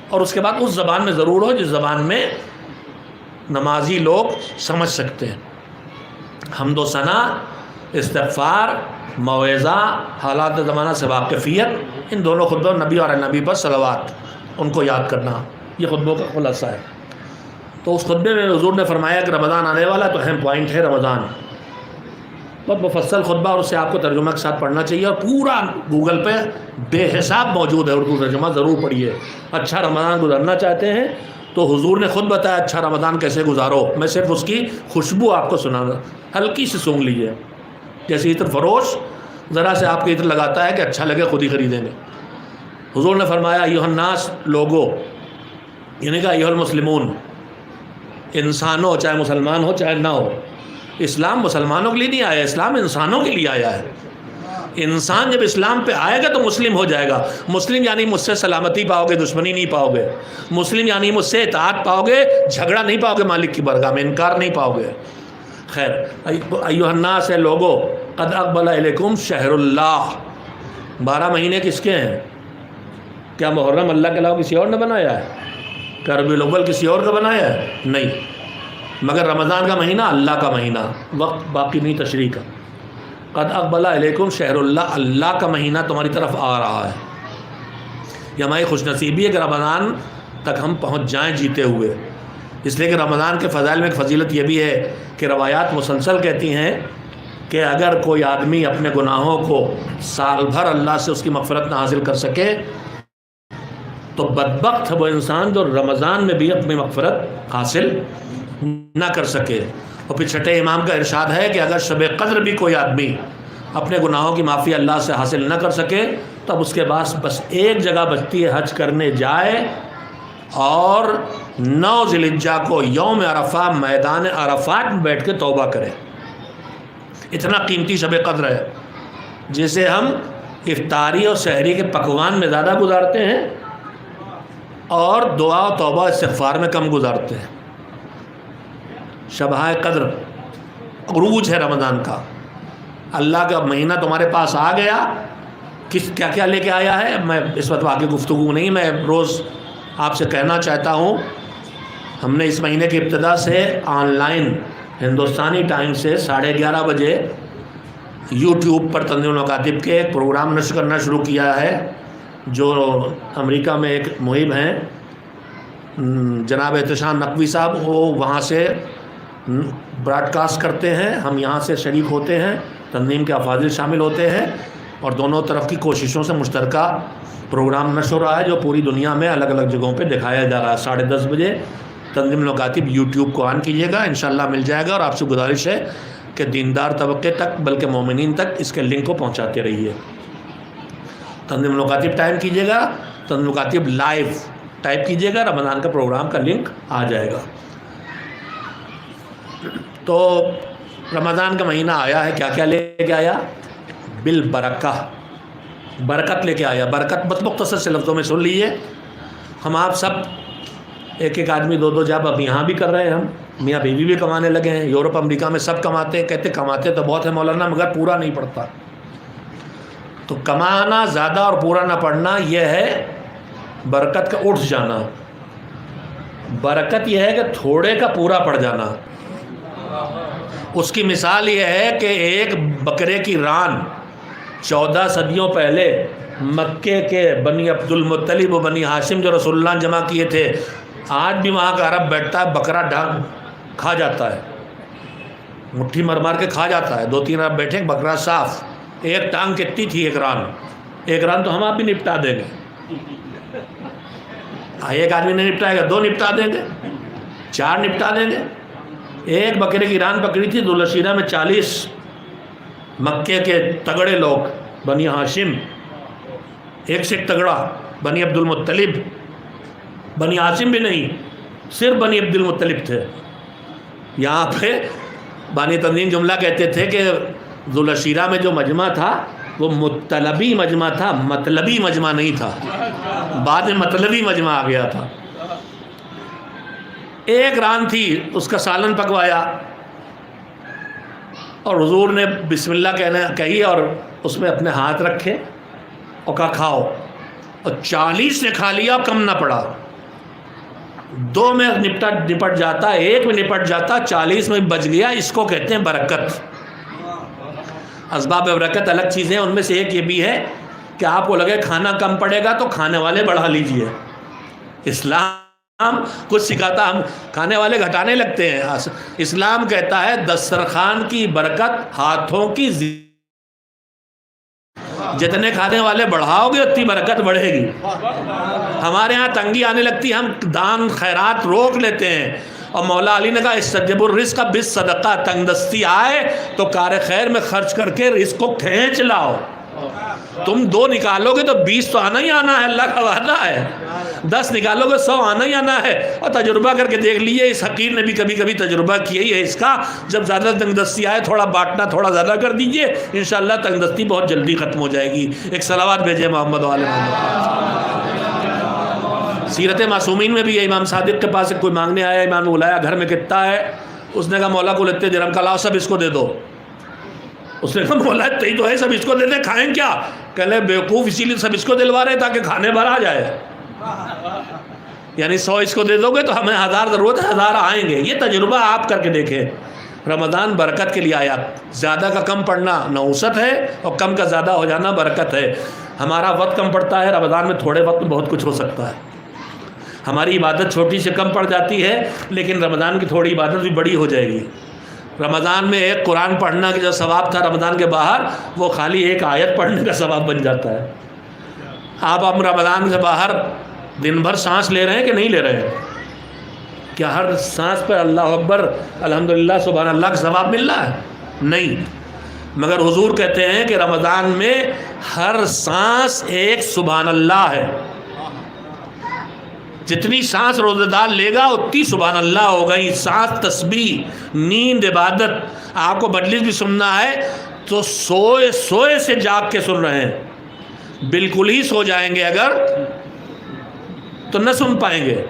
اور اس کے بعد اس زبان میں ضرور ہو جس زبان میں نمازی لوگ سمجھ سکتے ہیں. حمد و ثنا, استغفار, موعظہ, حالات زمانہ سے واقفیت, ان دونوں خطبوں, نبی اور نبی پر صلوات, ان کو یاد کرنا, یہ خطبوں کا خلاصہ ہے. تو اس خطبے میں حضور نے فرمایا کہ رمضان آنے والا, تو اہم پوائنٹ ہے رمضان. بہت مفصل خطبہ, اور اسے آپ کو ترجمہ کے ساتھ پڑھنا چاہیے, اور پورا گوگل پہ بے حساب موجود ہے اردو ترجمہ, ضرور پڑھیے. اچھا رمضان گزارنا چاہتے ہیں تو حضور نے خود بتایا اچھا رمضان کیسے گزارو. میں صرف اس کی خوشبو آپ کو سنانا, ہلکی سی سونگ لیجیے. جیسے عطر فروش ذرا سے آپ کے عطر لگاتا ہے کہ اچھا لگے خود ہی خریدیں گے. حضور نے فرمایا ایھا الناس, لوگو, یعنی کہ ایھا المسلمون, انسان ہو, چاہے مسلمان ہو چاہے نہ ہو. اسلام مسلمانوں کے لیے نہیں آیا, اسلام انسانوں کے لیے آیا ہے. انسان جب اسلام پہ آئے گا تو مسلم ہو جائے گا. مسلم یعنی مجھ سے سلامتی پاؤ گے, دشمنی نہیں پاؤ گے. مسلم یعنی مجھ سے اطاعت پاؤ گے, جھگڑا نہیں پاؤ گے, مالک کی برگاہ میں انکار نہیں پاؤ گے. خیر, ایھا الناس ہے لوگو, قد اقبل الیکم شہر اللہ. 12 مہینے کس کے ہیں؟ کیا محرم اللہ کے علاوہ کسی اور نے بنایا ہے؟ کیا ربیع الاول کسی اور کا بنایا ہے؟ نہیں. مگر رمضان کا مہینہ اللہ کا مہینہ، وقت باقی نہیں تشریح کا. قد اقبل علیکم شہر اللہ، اللہ کا مہینہ تمہاری طرف آ رہا ہے. یہ ہماری خوش نصیبی ہے کہ رمضان تک ہم پہنچ جائیں جیتے ہوئے. اس لیے کہ رمضان کے فضائل میں ایک فضیلت یہ بھی ہے کہ روایات مسلسل کہتی ہیں کہ اگر کوئی آدمی اپنے گناہوں کو سال بھر اللہ سے اس کی مغفرت نہ حاصل کر سکے تو بدبخت ہے وہ انسان جو رمضان میں بھی اپنی مغفرت حاصل نہ کر سکے. اور پھر چھٹے امام کا ارشاد ہے کہ اگر شب قدر بھی کوئی آدمی اپنے گناہوں کی معافی اللہ سے حاصل نہ کر سکے تو اب اس کے پاس بس ایک جگہ بچتی ہے، حج کرنے جائے اور 9 ذی الحجہ کو یوم عرفہ میدان عرفات میں بیٹھ کے توبہ کرے. اتنا قیمتی شب قدر ہے جسے ہم افطاری اور سحری کے پکوان میں زیادہ گزارتے ہیں اور دعا و توبہ استغفار میں کم گزارتے ہیں. شبہ قدر عروج ہے رمضان کا. اللہ کا مہینہ تمہارے پاس آ گیا، کیا کیا لے کے آیا ہے میں اس وقت واقعی گفتگو نہیں، میں روز آپ سے کہنا چاہتا ہوں. ہم نے اس مہینے کی ابتدا سے آن لائن ہندوستانی ٹائم سے 11:30 بجے یوٹیوب پر تنظیم المکاتب کے ایک پروگرام نشر کرنا شروع کیا ہے جو امریکہ میں ایک محب ہیں جناب احتشام نقوی صاحب، وہ وہاں سے براڈ کاسٹ کرتے ہیں. ہم یہاں سے شریک ہوتے ہیں، تنظیم کے افاضل شامل ہوتے ہیں اور دونوں طرف کی کوششوں سے مشترکہ پروگرام نشر ہو رہا ہے جو پوری دنیا میں الگ الگ جگہوں پہ دکھایا جا رہا ہے. 10:30 بجے تنظیم المکاتب یوٹیوب کو آن کیجیے گا، انشاءاللہ مل جائے گا. اور آپ سے گزارش ہے کہ دیندار طبقے تک بلکہ مومنین تک اس کے لنک کو پہنچاتے رہیے. تنظیم المکاتب ٹائم کیجیے گا، تنظیم المکاتب لائیو ٹائپ کیجیے گا، رمضان کا پروگرام کا لنک آ جائے گا. تو رمضان کا مہینہ آیا ہے، کیا کیا لے کے آیا؟ بالبرکہ، برکت لے کے آیا. برکت بس مختصر سے لفظوں میں سن لیجیے. ہم آپ سب ایک ایک آدمی 2 جاب اب یہاں بھی کر رہے ہیں، ہم میاں بیوی بھی کمانے لگے ہیں. یورپ امریکہ میں سب کماتے ہیں، کہتے کماتے تو بہت ہے مولانا مگر پورا نہیں پڑتا. تو کمانا زیادہ اور پورا نہ پڑنا یہ ہے برکت کا اٹھ جانا. برکت یہ ہے کہ تھوڑے کا پورا پڑ جانا. اس کی مثال یہ ہے کہ ایک بکرے کی ران 14 صدیوں پہلے مکے کے بنی عبد المطلب و بنی ہاشم جو رسول اللہ جمع کیے تھے، آج بھی وہاں کا عرب بیٹھتا ہے، بکرا ڈھانگ کھا جاتا ہے، مٹھی مار مار کے کھا جاتا ہے. 2-3 عرب بیٹھے، بکرا صاف، ایک ٹانگ کتنی تھی، ایک ران تو ہم آپ بھی نپٹا دیں گے. ایک آدمی نہیں نپٹائے گا، 2 نپٹا دیں گے، 4 نپٹا دیں گے. ایک بکرے کی ران پکڑی تھی ذوالشیرہ میں 40 مکے کے تگڑے لوگ بنی ہاشم، ایک سے ایک تگڑا، بنی عبد المطلب، بنی ہاشم بھی نہیں، صرف بنی عبد المطلب تھے. یہاں پہ بانی تنظیم جملہ کہتے تھے کہ ذوالشیرہ میں جو مجمع تھا وہ مطلبی مجمع تھا، مطلبی مجمع نہیں تھا. بعد میں مطلبی مجمع آ گیا تھا. ایک ران تھی، اس کا سالن پکوایا اور حضور نے بسم اللہ کہی اور اس میں اپنے ہاتھ رکھے اور کہا کھاؤ، اور 40 نے کھا لیا، کم نہ پڑا. 2 میں نپٹ جاتا، 1 میں نپٹ جاتا، 40 میں بچ گیا. اس کو کہتے ہیں برکت. اسباب برکت الگ چیزیں، ان میں سے ایک یہ بھی ہے کہ آپ کو لگے کھانا کم پڑے گا تو کھانے والے بڑھا لیجئے. اسلام کچھ سکھاتا، ہم کھانے والے گھٹانے لگتے ہیں. اسلام کہتا ہے دسترخوان کی برکت ہاتھوں کی جتنے کھانے والے بڑھاؤ گے اتنی برکت بڑھے گی. ہمارے ہاں تنگی آنے لگتی، ہم دان خیرات روک لیتے ہیں. اور مولا علی نے کہا استجب الرزق بالصدقہ، تنگ دستی آئے تو کار خیر میں خرچ کر کے رزق کو کھینچ لاؤ. تم 2 نکالو گے تو 20 تو آنا ہی آنا ہے، اللہ کا وعدہ ہے. 10 نکالو گے 100 آنا ہی آنا ہے. اور تجربہ کر کے دیکھ لیجیے، اس حقیر نے بھی کبھی کبھی تجربہ کیا ہی ہے اس کا. جب زیادہ تنگ دستی آئے تھوڑا بانٹنا تھوڑا زیادہ کر دیجئے، انشاءاللہ تنگ دستی بہت جلدی ختم ہو جائے گی. ایک صلوات بھیجے محمد و آل محمد. سیرت معصومین میں بھی یہ امام صادق کے پاس کوئی مانگنے آیا، امام نے بلایا گھر میں کتنا ہے؟ اس نے کہا مولا کو لیتے درہم کا، لاؤ سب اس کو دے دو. اس نے کہا مولا تھی تو ہے، سب اس کو دے دیں، کھائیں کیا؟ کہ لے بیوقوف، اسی لیے سب اس کو دلوا رہے تاکہ کھانے بھر آ جائے. یعنی 100 اس کو دے دو گے تو ہمیں 1000 ضرورت ہے، 1000 آئیں گے. یہ تجربہ آپ کر کے دیکھیں. رمضان برکت کے لیے آیا. زیادہ کا کم پڑھنا نحوست ہے اور کم کا زیادہ ہو جانا برکت ہے. ہمارا وقت کم پڑتا ہے، رمضان میں تھوڑے وقت میں بہت کچھ ہو سکتا ہے. ہماری عبادت چھوٹی سے کم پڑ جاتی ہے، لیکن رمضان کی تھوڑی عبادت بھی بڑی ہو جائے گی. رمضان میں ایک قرآن پڑھنا کا جو ثواب تھا رمضان کے باہر، وہ خالی ایک آیت پڑھنے کا ثواب بن جاتا ہے. آپ اب رمضان سے باہر دن بھر سانس لے رہے ہیں کہ نہیں لے رہے ہیں؟ کیا ہر سانس پر اللہ اکبر الحمدللہ سبحان اللہ کا ثواب مل رہا ہے؟ نہیں. مگر حضور کہتے ہیں کہ رمضان میں ہر سانس ایک سبحان اللہ ہے. جتنی سانس روزہ دار لے گا اتنی سبحان اللہ ہو گئی. سانس تسبیح، نیند، عبادت. آپ کو مجلس بھی سننا ہے تو سوئے سے جاگ کے سن رہے ہیں. بالکل ہی سو جائیں گے اگر تو نہ سن پائیں گے.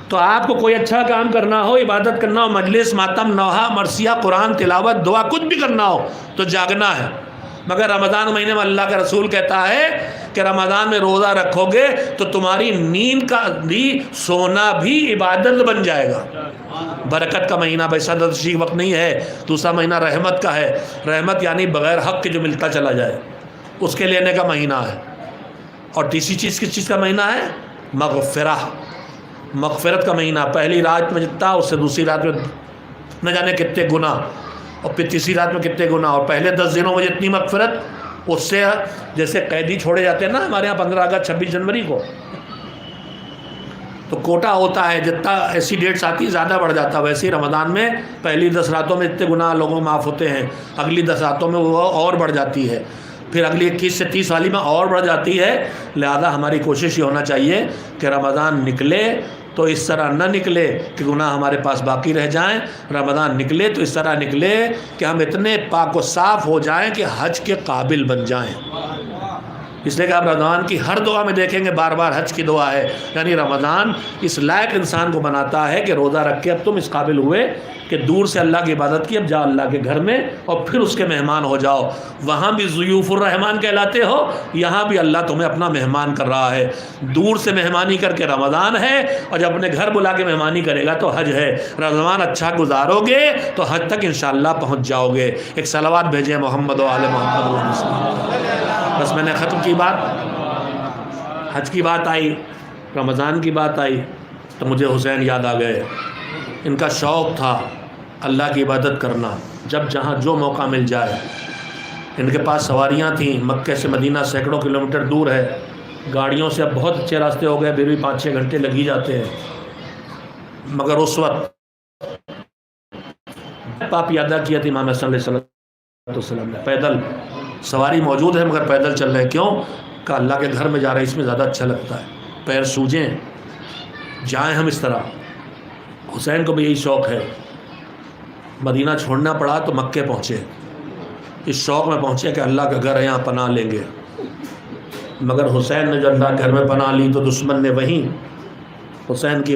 تو آپ کو کوئی اچھا کام کرنا ہو، عبادت کرنا ہو، مجلس، ماتم، نوحہ، مرثیہ، قرآن تلاوت، دعا، کچھ بھی کرنا ہو تو جاگنا ہے. مگر رمضان مہینے میں اللہ کا رسول کہتا ہے کہ رمضان میں روزہ رکھو گے تو تمہاری نیند کا بھی سونا بھی عبادت بن جائے گا. برکت کا مہینہ ویسا تشریح وقت نہیں ہے. دوسرا مہینہ رحمت کا ہے. رحمت یعنی بغیر حق کے جو ملتا چلا جائے اس کے لینے کا مہینہ ہے. اور تیسری چیز کس چیز کا مہینہ ہے؟ مغفرت کا مہینہ. پہلی رات میں جتنا اس سے دوسری رات میں نہ جانے کتنے گنا، اور پھر تیسری رات میں کتنے گنا. اور پہلے 10 دنوں میں جتنی مغفرت، اس سے جیسے قیدی چھوڑے جاتے ہیں نا ہمارے یہاں 15 اگست 26 جنوری کو، تو کوٹا ہوتا ہے جتنا ایسی ڈیٹس آتی زیادہ بڑھ جاتا ہے. ویسے ہی رمضان میں پہلی 10 راتوں میں اتنے گناہ لوگوں معاف ہوتے ہیں، اگلی 10 راتوں میں وہ اور بڑھ جاتی ہے، پھر اگلی 21 سے 30 والی میں اور بڑھ جاتی ہے. لہذا ہماری کوشش یہ ہونا چاہیے کہ رمضان نکلے تو اس طرح نہ نکلے کہ گناہ ہمارے پاس باقی رہ جائیں. رمضان نکلے تو اس طرح نکلے کہ ہم اتنے پاک و صاف ہو جائیں کہ حج کے قابل بن جائیں. اس لیے کہ آپ رمضان کی ہر دعا میں دیکھیں گے بار بار حج کی دعا ہے. یعنی رمضان اس لائق انسان کو بناتا ہے کہ روزہ رکھ کے اب تم اس قابل ہوئے کہ دور سے اللہ کی عبادت کی، اب جاؤ اللہ کے گھر میں اور پھر اس کے مہمان ہو جاؤ. وہاں بھی ضیوف الرحمان کہلاتے ہو، یہاں بھی اللہ تمہیں اپنا مہمان کر رہا ہے. دور سے مہمانی کر کے رمضان ہے، اور جب اپنے گھر بلا کے مہمانی کرے گا تو حج ہے. رمضان اچھا گزارو گے تو حج تک انشاءاللہ پہنچ جاؤ گے. ایک صلوات بھیجیں محمد و آل محمد. بس میں نے ختم کی بات. حج کی بات آئی، رمضان کی بات آئی تو مجھے حسین یاد آ گئے. ان کا شوق تھا اللہ کی عبادت کرنا، جب جہاں جو موقع مل جائے. ان کے پاس سواریاں تھیں. مکہ سے مدینہ سینکڑوں کلومیٹر دور ہے. گاڑیوں سے اب بہت اچھے راستے ہو گئے، پھر بھی 5-6 گھنٹے لگ ہی جاتے ہیں. مگر اس وقت آپ یادہ کیا تھا امام حسن علیہ السلام نے پیدل. سواری موجود ہے مگر پیدل چل رہے ہیں. کیوں؟ کہ اللہ کے گھر میں جا رہے ہیں، اس میں زیادہ اچھا لگتا ہے. پیر سوجیں جائیں ہم اس طرح. حسین کو بھی یہی شوق ہے. مدینہ چھوڑنا پڑا تو مکے پہنچے، اس شوق میں پہنچے کہ اللہ کا گھر ہے، یہاں پناہ لیں گے. مگر حسین نے جو اللہ کے گھر میں پناہ لی تو دشمن نے وہیں حسین کی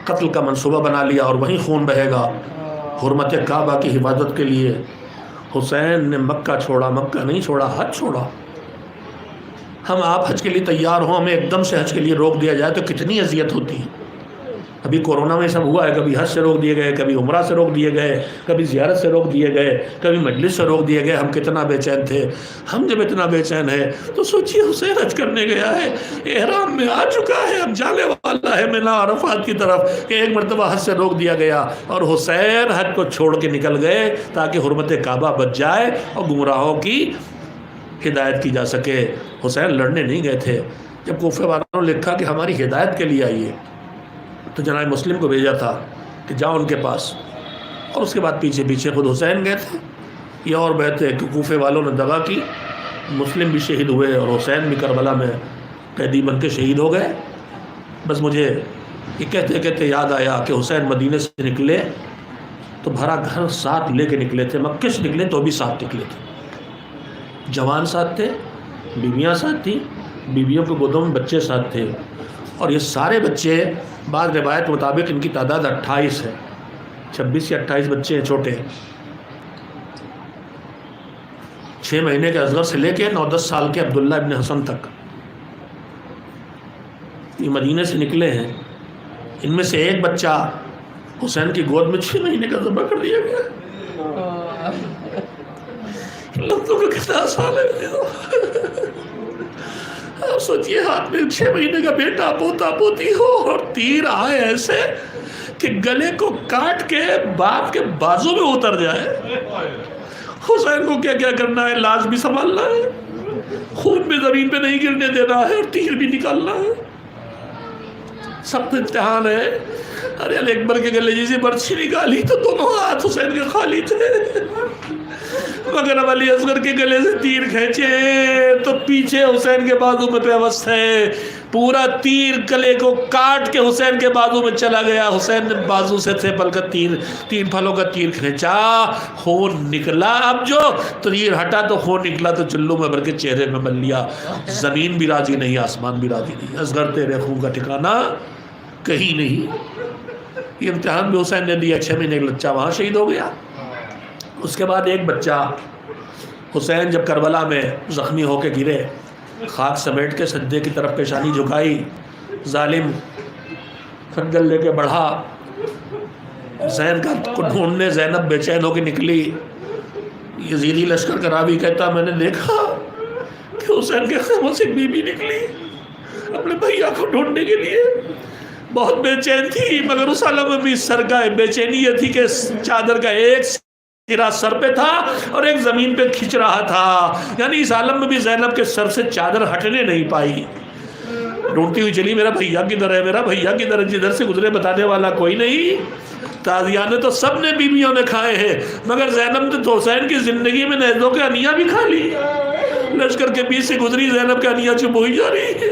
قتل کا منصوبہ بنا لیا اور وہیں خون بہے گا. حرمت کعبہ کی حفاظت کے لیے حسین نے مکہ چھوڑا. مکہ نہیں چھوڑا، حج چھوڑا. ہم آپ حج کے لیے تیار ہوں، ہمیں ایک دم سے حج کے لیے روک دیا جائے تو کتنی اذیت ہوتی ہے. ابھی کورونا میں سب ہوا ہے، کبھی حج سے روک دیے گئے، کبھی عمرہ سے روک دیے گئے، کبھی زیارت سے روک دیے گئے، کبھی مجلس سے روک دیے گئے. ہم کتنا بے چین تھے. ہم جب اتنا بے چین ہے تو سوچیے حسین حج کرنے گیا ہے، احرام میں آ چکا ہے، اب جانے والا ہے مینا عرفات کی طرف، کہ ایک مرتبہ حج سے روک دیا گیا اور حسین حج کو چھوڑ کے نکل گئے تاکہ حرمت کعبہ بچ جائے اور گمراہوں کی ہدایت کی جا سکے. حسین لڑنے نہیں گئے تھے. جب کوفے والوں نے لکھا کہ ہماری ہدایت کے لیے آئیے تو جناب مسلم کو بھیجا تھا کہ جاؤ ان کے پاس، اور اس کے بعد پیچھے پیچھے خود حسین گئے تھے. یہ اور بات ہے کہ کوفے والوں نے دغا کی، مسلم بھی شہید ہوئے اور حسین بھی کربلا میں قیدی بن کے شہید ہو گئے. بس مجھے یہ کہتے کہتے یاد آیا کہ حسین مدینے سے نکلے تو بھرا گھر ساتھ لے کے نکلے تھے. مکے سے نکلے تو بھی ساتھ نکلے تھے. جوان ساتھ تھے، بیویاں ساتھ تھیں، بیویوں کے گودوں میں بچے ساتھ تھے. اور یہ سارے بچے بعض روایت مطابق ان کی تعداد 28 ہے، 26 یا 28 بچے ہیں چھوٹے. 6 مہینے کے اصغر سے لے کے 9-10 سال کے عبداللہ ابن حسن تک یہ مدینے سے نکلے ہیں. ان میں سے ایک بچہ حسین کی گود میں 6 مہینے کا ذبح کر دیا گیا. لفظوں کا کتنا آسان ہے. آپ سوچئے ہاتھ میں 6 مہینے کا بیٹا پوتا پوتی ہو اور تیر آئے ایسے کہ گلے کو کاٹ کے باپ کے بازو میں اتر جائے. حسین کو کیا کیا کرنا ہے؟ لاش بھی سنبھالنا ہے، خون بھی زمین پہ نہیں گرنے دینا ہے، اور تیر بھی نکالنا ہے. سخت امتحان ہے. ارے علی اکبر کے گلے جیسے برچھی نکالی تو دونوں ہاتھ حسین کے خالی تھے، مگر اب علی اصغر کے گلے سے تیر کھینچے تو پیچھے حسین کے بازو میں پیوست ہے. پورا تیر گلے کو کاٹ کے حسین کے بازو میں چلا گیا. حسین نے بازو سے پھل کا تیر، 3 پھلوں کا تیر کھینچا، خون نکلا. اب جو تیر ہٹا تو خون نکلا تو چلو میں بھر کے چہرے میں مل لیا. زمین بھی راضی نہیں، آسمان بھی راضی نہیں. اصغر تیرے خون کا ٹھکانہ کہیں نہیں. یہ امتحان بھی حسین نے دیا. 6 مہینے کا بچہ وہاں شہید ہو گیا. اس کے بعد ایک بچہ حسین جب کربلا میں زخمی ہو کے گرے، خاک سمیٹ کے سجدے کی طرف پیشانی جھکائی، ظالم خنجر لے کے بڑھا حسین کو ڈھونڈنے. زینب بے چین ہو کے نکلی. یزیدی لشکر کا راوی کہتا میں نے دیکھا کہ حسین کے خیموں سے بی بی نکلی اپنے بھیا کو ڈھونڈنے کے لیے. بہت بے چین تھی، مگر اس عالم میں بھی سرگاہ بے چینی یہ تھی کہ چادر کا ایک سرا سر پہ تھا اور ایک زمین پہ کھچ رہا تھا. یعنی اس عالم میں بھی زینب کے سر سے چادر ہٹنے نہیں پائی. ڈھونڈتی ہوئی چلی میرا بھیا کدھر ہے، میرا بھیا کدھر ہے. جدھر سے گزرے بتانے والا کوئی نہیں. تازیانے تو سب نے بیویوں نے کھائے ہیں، مگر زینب نے تو حسین کی زندگی میں نیزوں کے انیاں بھی کھا لی. لشکر کے بیچ سے گزری، زینب کے انیاں چپ ہوئی جا رہی.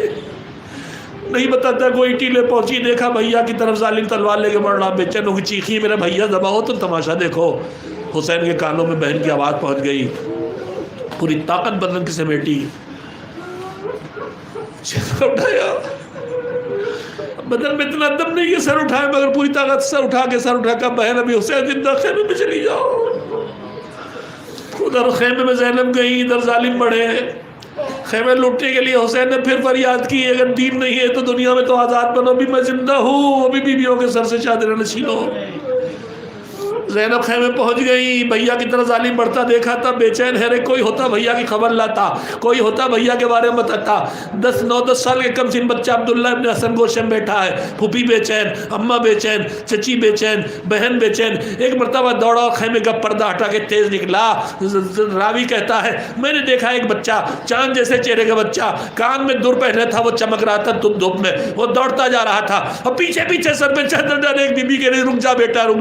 نہیں بتاتا کوئی. ٹیلے پہنچی، دیکھا بھیا کی طرف ظالم تلوار لے کے بڑھ رہا. بے چین ہو کے چیخی میرا بھیا ذبح ہو. تو تماشا دیکھو، حسین کے کانوں میں بہن کی آواز پہنچ گئی. پوری طاقت بدن کی سمیٹی، سر اٹھایا. بدن میں اتنا دم نہیں کہ سر اٹھائے، مگر پوری طاقت سر اٹھا کے بہن ابھی حسین زندہ، خیمے میں چلی جاؤ. ادھر خیمے میں زینب گئی، ادھر ظالم بڑھے. خیمے لوٹنے کے لیے حسین نے پھر فریاد کی اگر دین نہیں ہے تو دنیا میں تو آزاد بنو. ابھی میں زندہ ہوں، ابھی بیویوں کے سر سے چادریں نہ چھینو. زینب خیمے پہنچ گئی. بھیا کی طرف ظالم بڑھتا دیکھا تھا، بے چین ہے. کوئی ہوتا بھیا کی خبر لاتا، کوئی ہوتا بھیا کے بارے میں بتاتا. 9-10 سال کے کم سن بچہ عبداللہ ابن حسن گوشے میں بیٹھا ہے. پھوپھی بے چین، اماں بے چین، چچی بے چین، بہن بے چین. ایک مرتبہ دوڑا، خیمے کا پردہ ہٹا کے تیز نکلا. راوی کہتا ہے میں نے دیکھا ایک بچہ، چاند جیسے چہرے کا بچہ، کان میں دور پہنے تھا، وہ چمک رہا تھا دھوپ میں. وہ دوڑتا جا رہا تھا اور پیچھے سر پہ چادر ڈالے. ایک بی بی کہہ رہی رک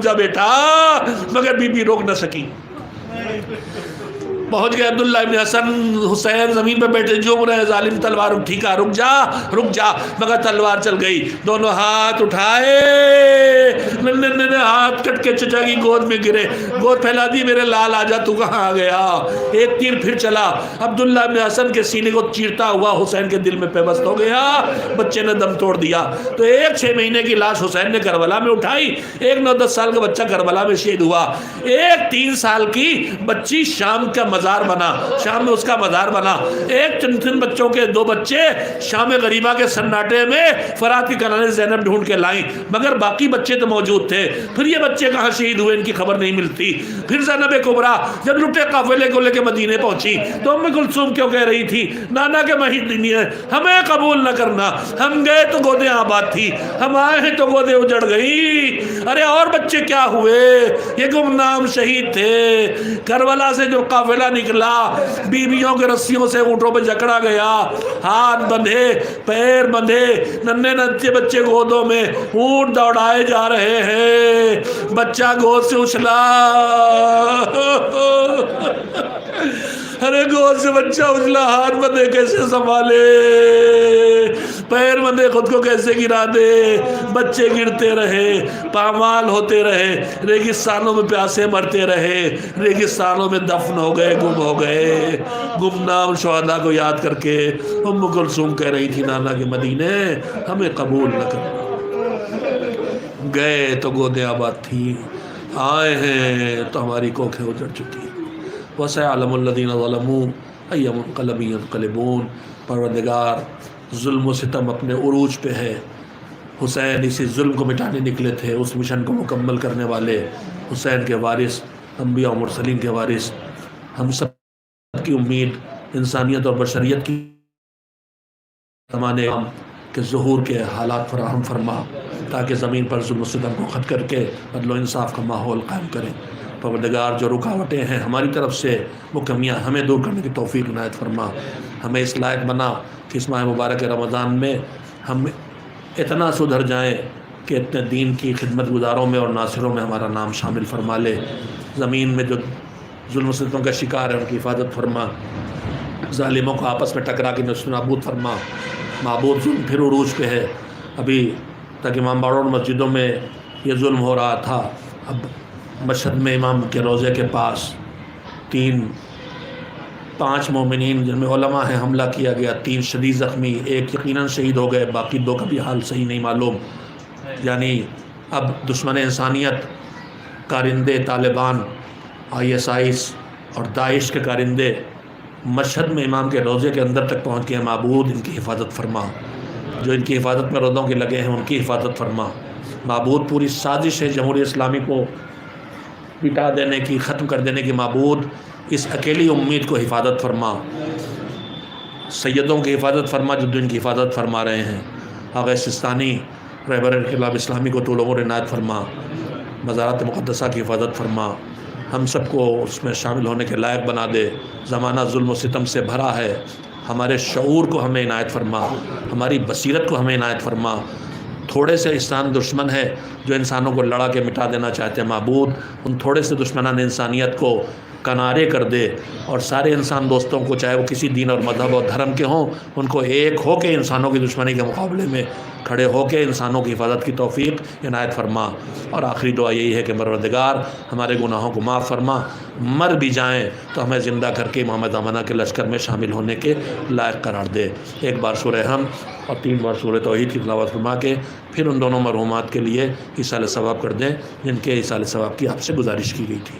جا بیٹا، مگر بی بی روک نہ سکی. پہنچ گئے عبداللہ ابن حسن. حسین زمین پہ بیٹھے جھوم رہے. ظالم تلوار اٹھی کا رک جا، مگر تلوار چل گئی. دونوں ہاتھ اٹھائے، ننے ہاتھ کٹ کے چچا کی گود میں گرے. گود پھیلا دی، میرے لال آجا تو کہاں آ گیا. ایک تیر پھر چلا، عبداللہ ابن حسن کے سینے کو چیرتا ہوا حسین کے دل میں پیوست ہو گیا. بچے نے دم توڑ دیا. تو ایک 6 مہینے کی لاش حسین نے کربلا میں اٹھائی. ایک 9-10 سال کا بچہ کربلا میں شہید ہوا. ایک 3 سال کی بچی شام کا مزار بنا، شام میں اس کا مزار بنا. ایک 3 بچوں کے 2 بچے شام غریبہ کے سناٹے میں فرات کی کنارے زینب ڈھونڈ کے لائیں، مگر باقی بچے تو موجود تھے. پھر یہ بچے کہاں شہید ہوئے ان کی خبر نہیں ملتی. پھر زینب کبریٰ جب لٹے قافلے کو لے کے مدینے پہنچی تو ام کلثوم کیوں کہہ رہی تھی نانا کے مہینے ہیں ہمیں قبول نہ کرنا. ہم گئے تو گودیں آباد تھی، ہم آئے ہیں تو گودیں اجڑ گئی. ارے اور بچے کیا ہوئے؟ یہ گمنام شہید تھے. کربلا سے جو قافلہ نکلا، بیویوں کے رسیوں سے اونٹوں پہ جکڑا گیا، ہاتھ بندھے، پیر بندھے، ننھے ننھے بچے گودوں میں، اونٹ دوڑائے جا رہے ہیں. بچہ گود سے اچھلا. ارے گود سے بچہ اچھلا، ہاتھ بندھے کیسے سنبھالے، پیر بندھے خود کو کیسے گرا دے. بچے گرتے رہے، پامال ہوتے رہے، ریگستانوں میں پیاسے مرتے رہے، ریگستانوں میں دفن ہو گئے، گم ہو گئے. گمنام شہداء کو یاد کر کے ام کلثوم کہہ رہی تھی نانا کے مدینے ہمیں قبول نہ کرنا. گئے تو گودیں آباد تھی، آئے ہیں تو ہماری کوکھیں اجڑ چکی. وَسَيَعْلَمُ الَّذِينَ ظَلَمُوا أَيَّ مُنقَلَبٍ يَنقَلِبُونَ. پروردگار ظلم و ستم اپنے عروج پہ ہے، حسین اسی ظلم کو مٹانے نکلے تھے، اس مشن کو مکمل کرنے والے حسین کے وارث، انبیاء و مرسلین کے وارث، ہم سب کی امید انسانیت اور بشریت کی زمانے کے ظہور کے حالات فراہم فرما تاکہ زمین پر ظلم و ستم کو ختم کر کے عدل و انصاف کا ماحول قائم کریں۔ پروردگار جو رکاوٹیں ہیں ہماری طرف سے وہ کمیاں ہمیں دور کرنے کی توفیق عنایت فرما، ہمیں اس لائق بنا کہ اس ماہ مبارک رمضان میں ہم اتنا سدھر جائیں کہ اتنے دین کی خدمت گزاروں میں اور ناصروں میں ہمارا نام شامل فرما لے۔ زمین میں جو ظلم و ستم کا شکار ہے ان کی حفاظت فرما، ظالموں کو آپس میں ٹکرا کے نشو نابود فرما۔ معبود ظلم پھر عروج پہ ہے، ابھی تک امام باڑوں اور مسجدوں میں یہ ظلم ہو رہا تھا، اب مشہد میں امام کے روضے کے پاس 5 مومنین جن میں علماء ہیں حملہ کیا گیا، 3 شدید زخمی، 1 یقیناً شہید ہو گئے، باقی 2 کا بھی حال صحیح نہیں معلوم۔ یعنی اب دشمن انسانیت کارندے طالبان، ISIS اور داعش کے کارندے مشہد میں امام کے روضے کے اندر تک پہنچ گئے۔ معبود ان کی حفاظت فرما، جو ان کی حفاظت میں روضوں کے لگے ہیں ان کی حفاظت فرما۔ معبود پوری سازش ہے جمہوریہ اسلامی کو مٹا دینے کی، ختم کر دینے کی، معبود اس اکیلی امید کو حفاظت فرما۔ سیدوں کی حفاظت فرما جو ان کی حفاظت فرما رہے ہیں۔ آغا سستانی رہبر انقلاب اسلامی کو طول عمر عنایت فرما، مزارات مقدسہ کی حفاظت فرما، ہم سب کو اس میں شامل ہونے کے لائق بنا دے۔ زمانہ ظلم و ستم سے بھرا ہے، ہمارے شعور کو ہمیں عنایت فرما، ہماری بصیرت کو ہمیں عنایت فرما۔ تھوڑے سے انسان دشمن ہے جو انسانوں کو لڑا کے مٹا دینا چاہتے ہیں، معبود ان تھوڑے سے دشمنان انسانیت کو کنارے کر دے، اور سارے انسان دوستوں کو چاہے وہ کسی دین اور مذہب اور دھرم کے ہوں ان کو ایک ہو کے انسانوں کی دشمنی کے مقابلے میں کھڑے ہو کے انسانوں کی حفاظت کی توفیق عنایت فرما۔ اور آخری دعا یہی ہے کہ پروردگار ہمارے گناہوں کو معاف فرما، مر بھی جائیں تو ہمیں زندہ کر کے محمد امانہ کے لشکر میں شامل ہونے کے لائق قرار دے۔ ایک بار سورہ حمد اور 3 بار سورہ توحید کی تلاوت فرما کے پھر ان دونوں مرحومات کے لیے ایصال ثواب کر دیں جن کے ایصال ثواب کی آپ سے گزارش کی گئی تھی۔